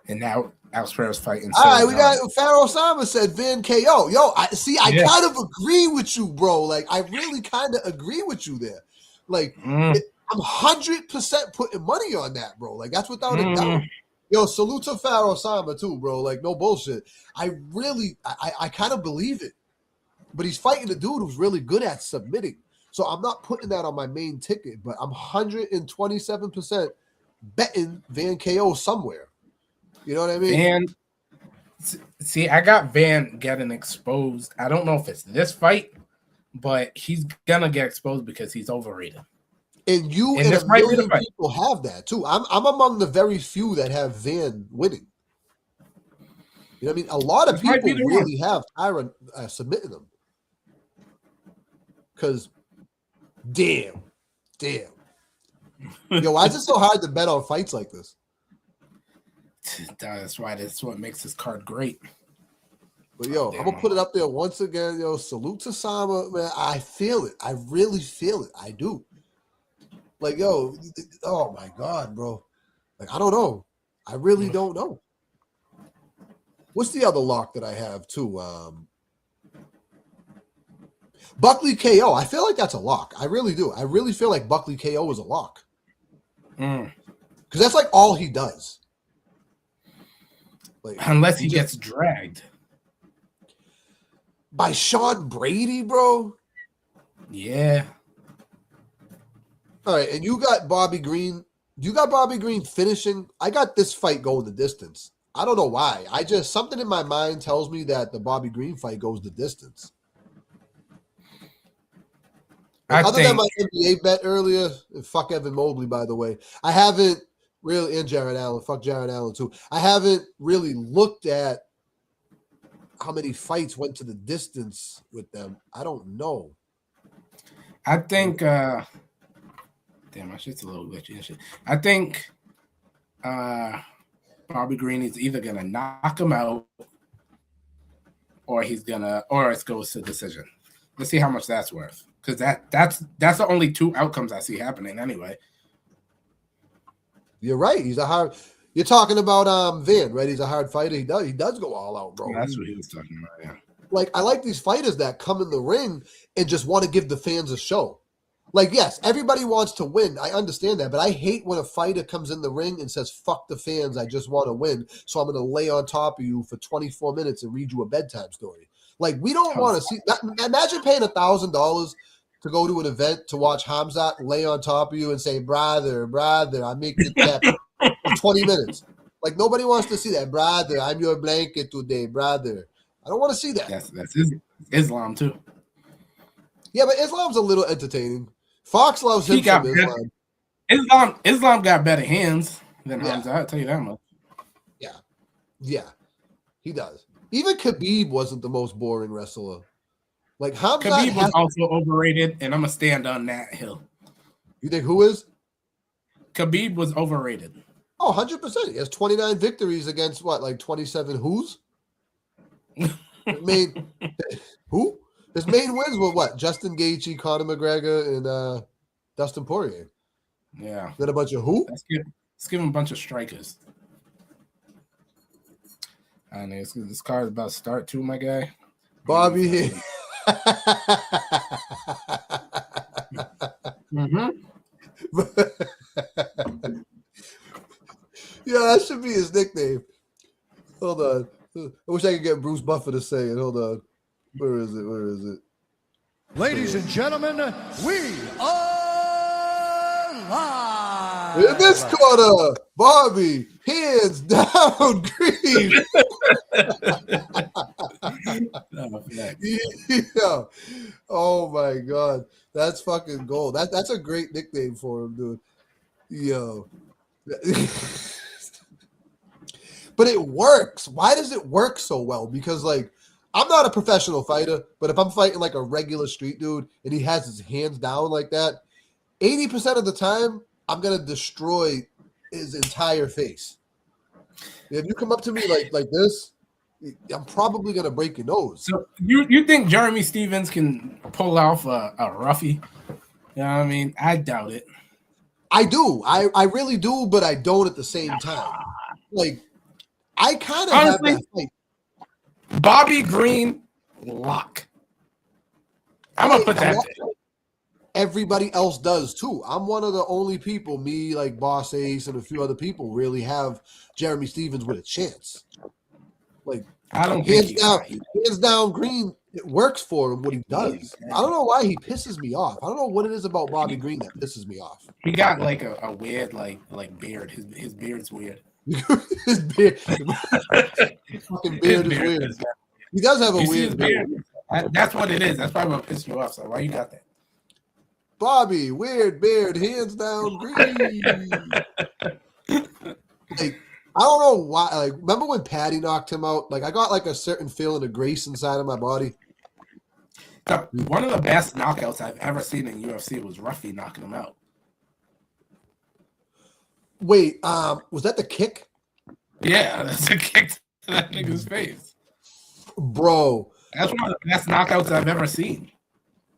And now Alex Pereira's fighting. All right, we got Pharaoh Simon said Van KO. Yo, I kind of agree with you, bro. Like, I really kind of agree with you there. Like, I'm 100% putting money on that, bro. Like, that's without a doubt. Yo, salute to Pharaoh Simon, too, bro. Like, no bullshit. I kind of believe it. But he's fighting a dude who's really good at submitting. So I'm not putting that on my main ticket, but I'm 127% betting Van KO somewhere. You know what I mean? Van, see, I got Van getting exposed. I don't know if it's this fight, but he's gonna get exposed because he's overrated. And you and a million people have that too. I'm among the very few that have Van winning. You know what I mean? A lot of people really have Tyron submitting them. Because, damn. Yo, why is it so hard to bet on fights like this? That's why. That's what makes this card great. But yo, I'm gonna put it up there once again. Yo, salute to Sama, man. I feel it. I really feel it. I do. Like, yo, oh my god, bro. Like, I don't know. I really don't know. What's the other lock that I have too? Buckley KO. I feel like that's a lock. I really do. I really feel like Buckley KO is a lock. Because that's like all he does. Like, unless he gets dragged. By Sean Brady, bro? Yeah. All right, and you got Bobby Green. You got Bobby Green finishing. I got this fight going the distance. I don't know why. Something in my mind tells me that the Bobby Green fight goes the distance. Other than my NBA bet earlier, fuck Evan Mobley, by the way. I haven't really, and Jared Allen, fuck Jared Allen too. I haven't really looked at how many fights went to the distance with them. I don't know. I think damn, my shit's a little glitchy and shit. I think Bobby Green is either gonna knock him out or it goes to decision. Let's see how much that's worth. Because that's the only two outcomes I see happening anyway. You're right. You're talking about Van, right? He's a hard fighter. He does go all out, bro. Yeah, that's what he was talking about, yeah. Like, I like these fighters that come in the ring and just want to give the fans a show. Like, yes, everybody wants to win. I understand that, but I hate when a fighter comes in the ring and says, fuck the fans, I just want to win, so I'm going to lay on top of you for 24 minutes and read you a bedtime story. Like, we don't want to see that. Imagine paying $1,000 to go to an event to watch Hamzat lay on top of you and say, brother, I make the tap for 20 minutes. Like, nobody wants to see that. Brother, I'm your blanket today, brother. I don't want to see that. That's Islam too. Yeah, but Islam's a little entertaining. Fox loves him from Islam. Islam got better hands than Hamza. I'll tell you that much. Yeah, he does. Even Khabib wasn't the most boring wrestler. Like, Hamza Khabib was also overrated, and I'm gonna stand on that hill. You think who is? Khabib was overrated. Oh, 100%. He has 29 victories against what, like 27 who's? Who? His main wins were what? Justin Gaethje, Conor McGregor, and Dustin Poirier. Yeah. Then a bunch of who? Let's give him a bunch of strikers. And this card is about to start too, my guy. Bobby here. Yeah, that should be his nickname. Hold on. I wish I could get Bruce Buffer to say it. Hold on. Where is it? Ladies and gentlemen, we are live. In this corner, Bobby, hands down, Green. Yeah. Oh my God, that's fucking gold. That's a great nickname for him, dude. Yo. But it works. Why does it work so well? Because, like, I'm not a professional fighter, but if I'm fighting like a regular street dude and he has his hands down like that, 80% of the time, I'm going to destroy his entire face. If you come up to me like this, I'm probably going to break your nose. So you think Jeremy Stevens can pull off a roughie? You know what I mean? I doubt it. I do. I really do, but I don't at the same time. Like, I kind of have that fight. Bobby Green, lock. I'm going to put that there. Everybody else does too. I'm one of the only people, me, like Boss Ace and a few other people, really have Jeremy Stevens with a chance. Like, I don't hands down, Green, it works for him what he does. I don't know why he pisses me off. I don't know what it is about Bobby Green that pisses me off. He got like a weird like beard. His beard's weird. His beard, his fucking beard is weird. He does have a weird beard. That's what it is. That's probably what pissed you off. So why you got that? Bobby, weird beard, hands down, Green. Like, I don't know why. Like, remember when Patty knocked him out? Like, I got like a certain feeling of grace inside of my body. So, one of the best knockouts I've ever seen in UFC was Ruffy knocking him out. Wait, was that the kick? Yeah, that's a kick to that nigga's face. Bro. That's one of the best knockouts I've ever seen.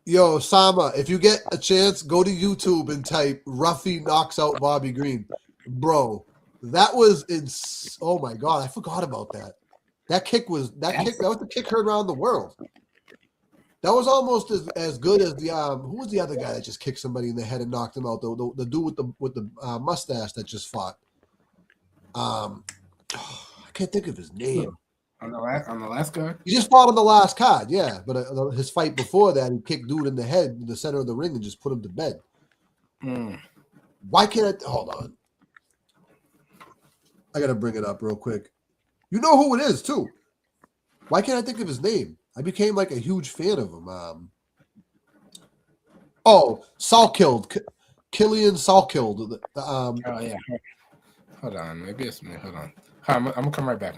Yo, Sama, if you get a chance, go to YouTube and type Ruffy knocks out Bobby Green. Bro, that was oh my God, I forgot about that. That was the kick heard around the world. That was almost as good as the who was the other guy that just kicked somebody in the head and knocked him out? The dude with the mustache that just fought. I can't think of his name. On the last card? He just fought on the last card, yeah. But his fight before that, he kicked dude in the head in the center of the ring and just put him to bed. Why can't I? Hold on. I got to bring it up real quick. You know who it is, too. Why can't I think of his name? I became like a huge fan of him. Salkilled. Killian Salkilled. Oh, yeah. Hold on. Maybe it's me. Hold on. I'm going to come right back.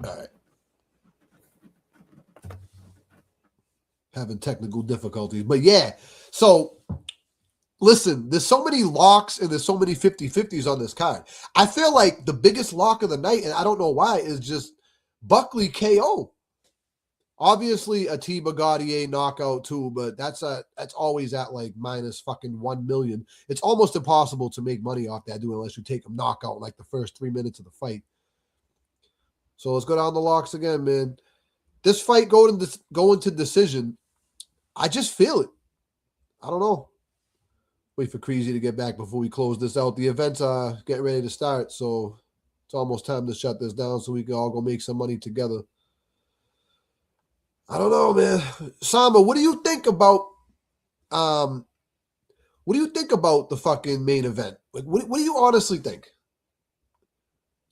All right. having technical difficulties. But yeah, so listen, there's so many locks and there's so many 50-50s on this card. I feel like the biggest lock of the night, and I don't know why, is just Buckley KO. Obviously, a Atiba Gaudier knockout too, but that's always at like minus fucking 1 million. It's almost impossible to make money off that, unless you take him knockout like the first 3 minutes of the fight. So let's go down the locks again, man. This fight going to decision. I just feel it. I don't know. Wait for Creasy to get back before we close this out. The events are getting ready to start, so it's almost time to shut this down so we can all go make some money together. I don't know, man. Samba, what do you think about the fucking main event? Like, what do you honestly think?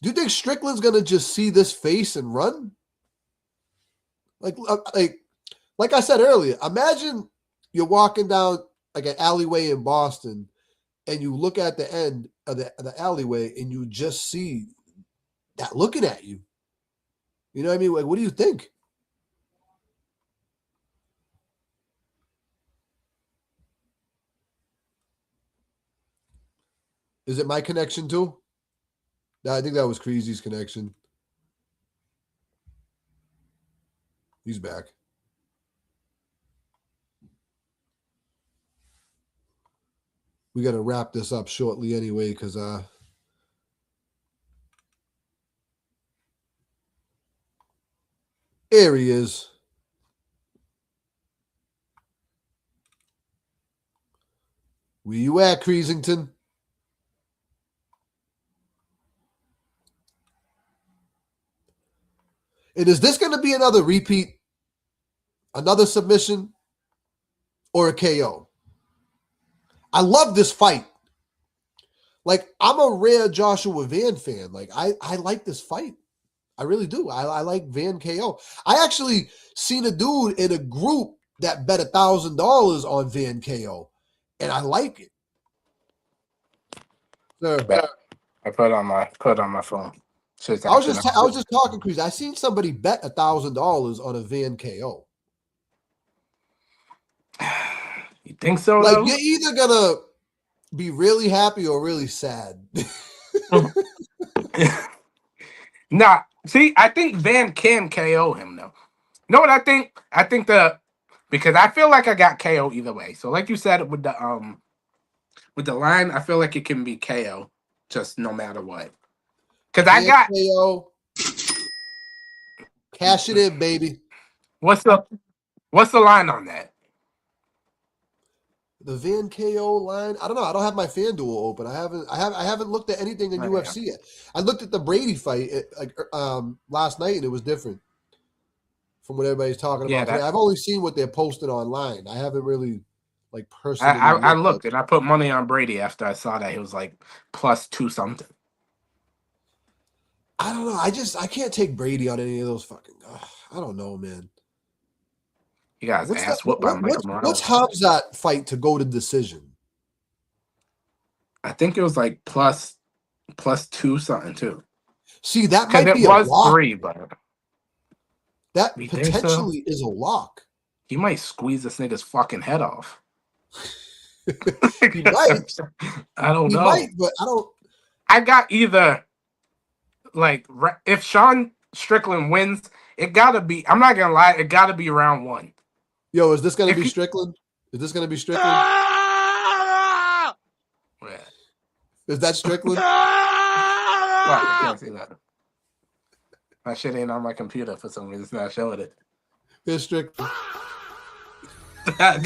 Do you think Strickland's gonna just see this face and run? Like I said earlier, imagine you're walking down like an alleyway in Boston, and you look at the end of the alleyway, and you just see that looking at you. You know what I mean? Like, what do you think? Is it my connection too? No, I think that was Creasy's connection. He's back. We got to wrap this up shortly anyway, because there he is. Where you at, Creasington? And is this going to be another repeat, another submission, or a KO? I love this fight. Like, I'm a rare Joshua Van fan. Like, I like this fight. I really do. I like Van KO. I actually seen a dude in a group that bet $1,000 on Van KO, and I like it. Sir, I put it on my phone. So I was just talking, Chris. I seen somebody bet $1,000 on a Van KO. You think so? Like, though? you're either gonna be really happy or really sad. Nah, see, I think Van can KO him though. You know what I think? I think because I feel like I got KO either way. So like you said with the line, I feel like it can be KO just no matter what. Because I got KO. Cash it in, baby. what's the line on that? The Van KO line. I don't know. I don't have my FanDuel open. I haven't looked at anything in UFC yet. I looked at the Brady fight last night, and it was different from what everybody's talking about today. I've only seen what they're posting online. I haven't really personally. I looked and I put money on Brady after I saw that he was like +2 something. I don't know. I can't take Brady on any of those fucking. I don't know, man. You guys ass whooped by Michael Morales. What's Hamzat fight to go to decision? I think it was like +2 something too. See, that might be a lock. 3, but that potentially is a lock. He might squeeze this nigga's fucking head off. He might. I don't know. He might, but I don't. I got either if Sean Strickland wins, it gotta be. I'm not gonna lie, it gotta be round 1. Yo, is this gonna be Strickland? Is this gonna be Strickland? Yeah. Is that Strickland? I can't see that. My shit ain't on my computer for some reason. It's not showing it. It's Strickland. I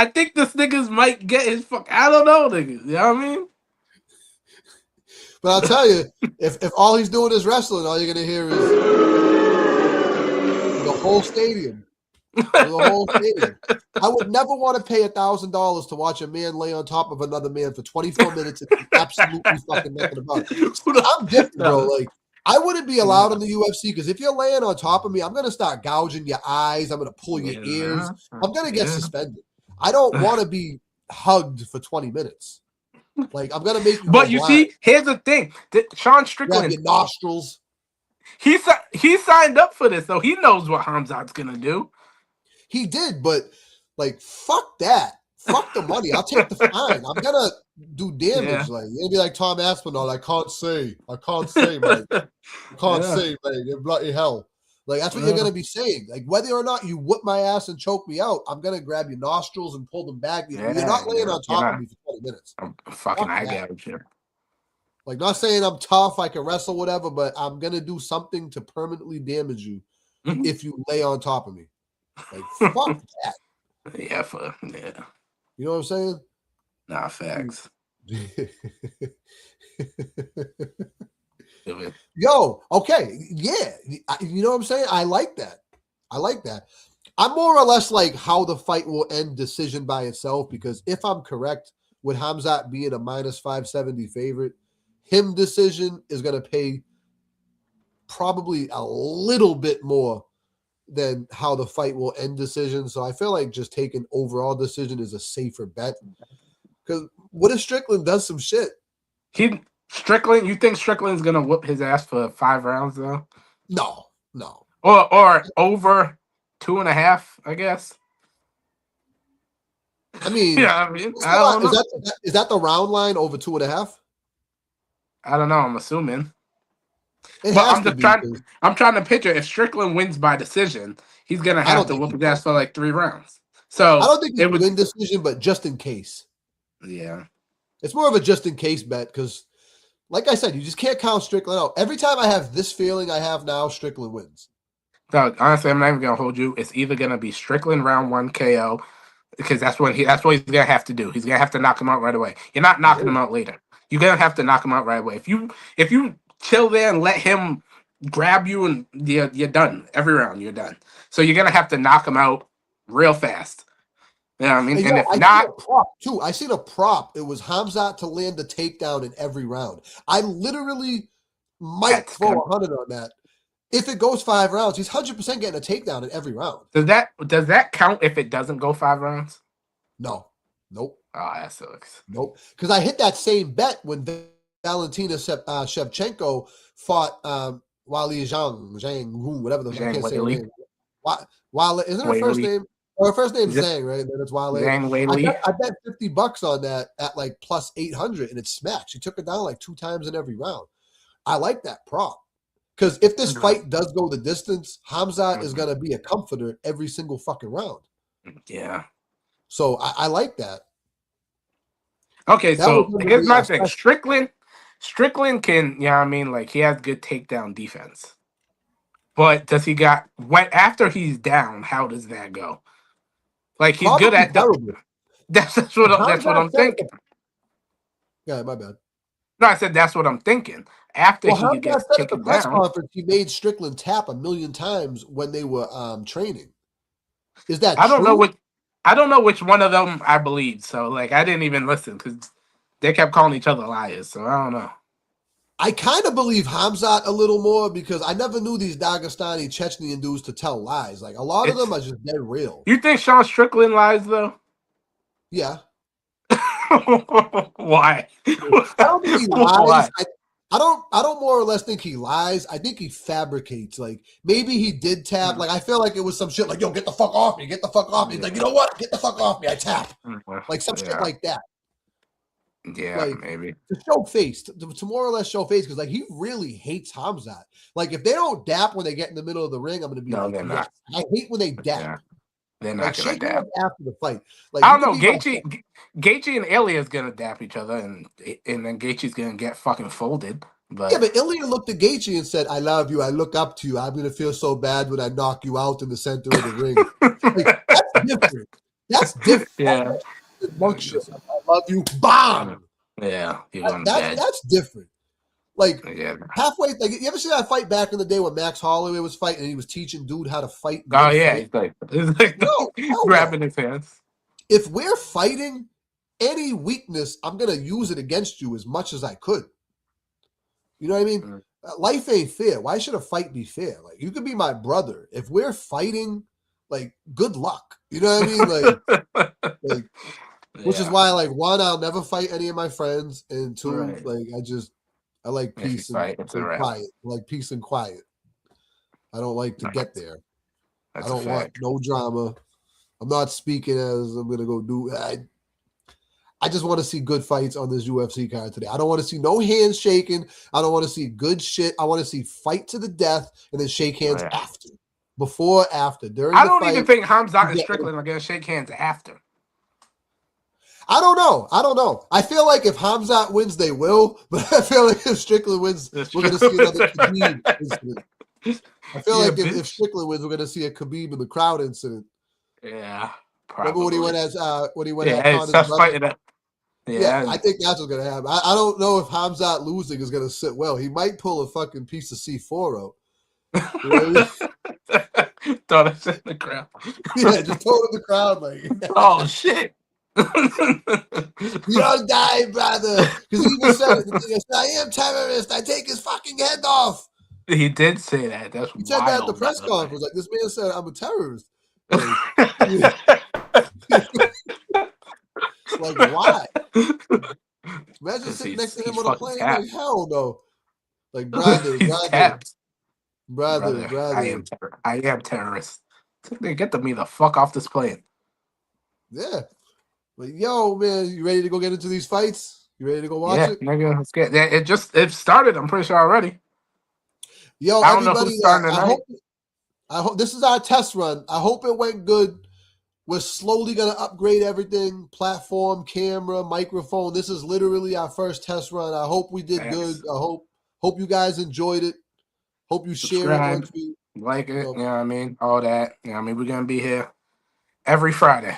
think this niggas might get his fuck. I don't know, niggas. You know what I mean? But I'll tell you, if all he's doing is wrestling, all you're gonna hear is the whole stadium. The whole stadium. I would never want to pay $1,000 to watch a man lay on top of another man for 24 minutes and absolutely fucking nothing about it. I'm different, bro. Like, I wouldn't be allowed in the UFC because if you're laying on top of me, I'm gonna start gouging your eyes. I'm gonna pull your ears. I'm gonna get suspended. I don't want to be hugged for 20 minutes. Like, I'm gonna make you. But you see, here's the thing: Sean Strickland, your nostrils. He signed up for this, so he knows what Hamzat's gonna do. He did, but like, fuck that. Fuck the money. I'll take the fine. I'm gonna do damage. Like, you're gonna be like Tom Aspinall. I can't say, Mike. I can't say, Mike. In bloody hell. Like, that's what you're gonna be saying. Like, whether or not you whip my ass and choke me out, I'm gonna grab your nostrils and pull them back. You're not laying on top of me for 20 minutes. I'm fucking eye gouge here. Like, not saying I'm tough, I can wrestle, whatever, but I'm gonna do something to permanently damage you if you lay on top of me. Like, fuck that. Yeah. You know what I'm saying? Nah, facts. Yo, okay. Yeah. You know what I'm saying? I like that. I'm more or less like how the fight will end decision by itself, because if I'm correct with Hamzat being a minus 570 favorite, him decision is going to pay probably a little bit more than how the fight will end decision. So I feel like just taking overall decision is a safer bet. Because what if Strickland does some shit? Strickland, you think Strickland's gonna whoop his ass for 5 rounds though? No. Or over 2.5, I guess. I mean, I don't know. Is that the round line over 2.5? I don't know. I'm assuming. I'm trying to picture if Strickland wins by decision, he's gonna have to whoop his ass for like 3 rounds. So I don't think it would win decision, but just in case. Yeah, it's more of a just in case bet because, like I said, you just can't count Strickland out. Every time I have this feeling I have now, Strickland wins. No, honestly, I'm not even gonna hold you. It's either gonna be Strickland round 1 KO because that's what he's gonna have to do. He's gonna have to knock him out right away. You're not knocking him out later. You're gonna have to knock him out right away. If you chill there and let him grab you and you're done. Every round you're done. So you're gonna have to knock him out real fast. You know what I mean? And if not, seen a prop too. I seen a prop. It was Hamzat to land a takedown in every round. I literally might throw 100 on that. If it goes 5 rounds, he's 100% getting a takedown in every round. Does that count if it doesn't go 5 rounds? No. Nope. Oh, that sucks. Nope. Because I hit that same bet when Valentina Shevchenko fought Wali Zhang, whatever the I can't say her name. Wale, isn't her first name? Or her first name's Zhang, right? And then it's Wale. I bet $50 on that at like plus 800, and it smacked. She took it down like 2 times in every round. I like that prop. Because if this fight does go the distance, Hamzat is going to be a comforter every single fucking round. Yeah. So I like that. Okay, so here's my thing. Strickland can, you know what I mean? Like, he has good takedown defense. But does he after he's down, how does that go? Like, he's good at that's what I'm thinking. Yeah, my bad. No, I said that's what I'm thinking. After he gets taken at the press conference, he made Strickland tap 1,000,000 times when they were training. Is that true? I don't know which one of them I believe. So, like, I didn't even listen because they kept calling each other liars. So I don't know. I kind of believe Hamzat a little more because I never knew these Dagestani Chechnyan dudes to tell lies. Like, a lot of them are just dead real. You think Sean Strickland lies though? Yeah. Why? I don't think he lies. I don't more or less think he lies. I think he fabricates. Like, maybe he did tap. Like, I feel like it was some shit like, yo, get the fuck off me. Get the fuck off me. He's like, you know what? Get the fuck off me. I tap. Like, some shit like that. Yeah, like, maybe. To show face. To more or less show face. Because, like, he really hates Hamzat. Like, if they don't dap when they get in the middle of the ring, I'm going to be like, yes. I hate when they dap. Yeah. They're not gonna dap after the fight. Like, I don't know. Gaethje and Ilya's gonna dap each other, and then Gaethje's gonna get fucking folded. But yeah, but Ilya looked at Gaethje and said, "I love you. I look up to you. I'm gonna feel so bad when I knock you out in the center of the ring." Like, that's different. That's different. Yeah. I love you. Bomb. Yeah, that's different. Like, yeah. Halfway, like, you ever see that fight back in the day when Max Holloway was fighting and he was teaching dude how to fight? Oh yeah, he's like grabbing his hands. If we're fighting, any weakness, I'm gonna use it against you as much as I could. You know what I mean? Life ain't fair. Why should a fight be fair? Like, you could be my brother. If we're fighting, like, good luck. You know what I mean? Which is why, like, 1, I'll never fight any of my friends, and 2, like, I like peace and quiet. I like peace and quiet. I don't like to get there. I don't want no drama. I'm not speaking as I'm gonna go do. I just want to see good fights on this UFC card today. I don't want to see no hands shaking. I don't want to see good shit. I want to see fight to the death and then shake hands after. Before, after, during I the don't fight. even think Hamzat and Strickland are gonna shake hands after. I don't know. I feel like if Hamzat wins, they will. But I feel like if Strickland wins, we're going to see another Khabib incident. I feel like if Strickland wins, we're going to see a Khabib in the crowd incident. Yeah, probably. Remember when he went at Connor's Connor's brother? fighting it. Yeah, I think that's what's going to happen. I don't know if Hamzat losing is going to sit well. He might pull a fucking piece of C4 out. You know what I mean? Throw it in the crowd. Yeah, just throw it in the crowd like. Oh shit. You don't die, brother. Because he even said it. I am terrorist. I take his fucking head off. He did say that. That's He said that at the press conference. Like, this man said, I'm a terrorist. Like, why? Imagine sitting next to him on a plane. Like, hell no. Like, brother. I am terrorist. Get me the fuck off this plane. Yeah. Like, yo, man, you ready to go get into these fights? You ready to go watch it? Yeah, nigga, let's get it started, I'm pretty sure already. Yo, I don't know who's starting tonight. I hope this is our test run. I hope it went good. We're slowly gonna upgrade everything: platform, camera, microphone. This is literally our first test run. I hope we did good. I hope you guys enjoyed it. Hope you share it. Like it, you know what I mean? All that. You know what I mean? We're gonna be here every Friday.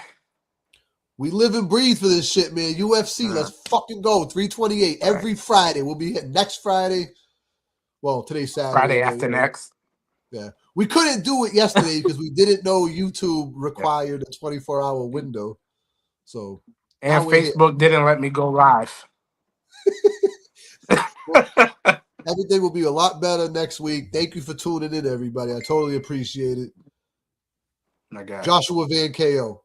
We live and breathe for this shit, man. UFC, let's fucking go. 328 every Friday. We'll be here next Friday. Well, today's Saturday. Friday after next. Yeah. We couldn't do it yesterday because we didn't know YouTube required a 24-hour window. So and Facebook didn't let me go live. Well, everything will be a lot better next week. Thank you for tuning in, everybody. I totally appreciate it. My God. Joshua Van KO.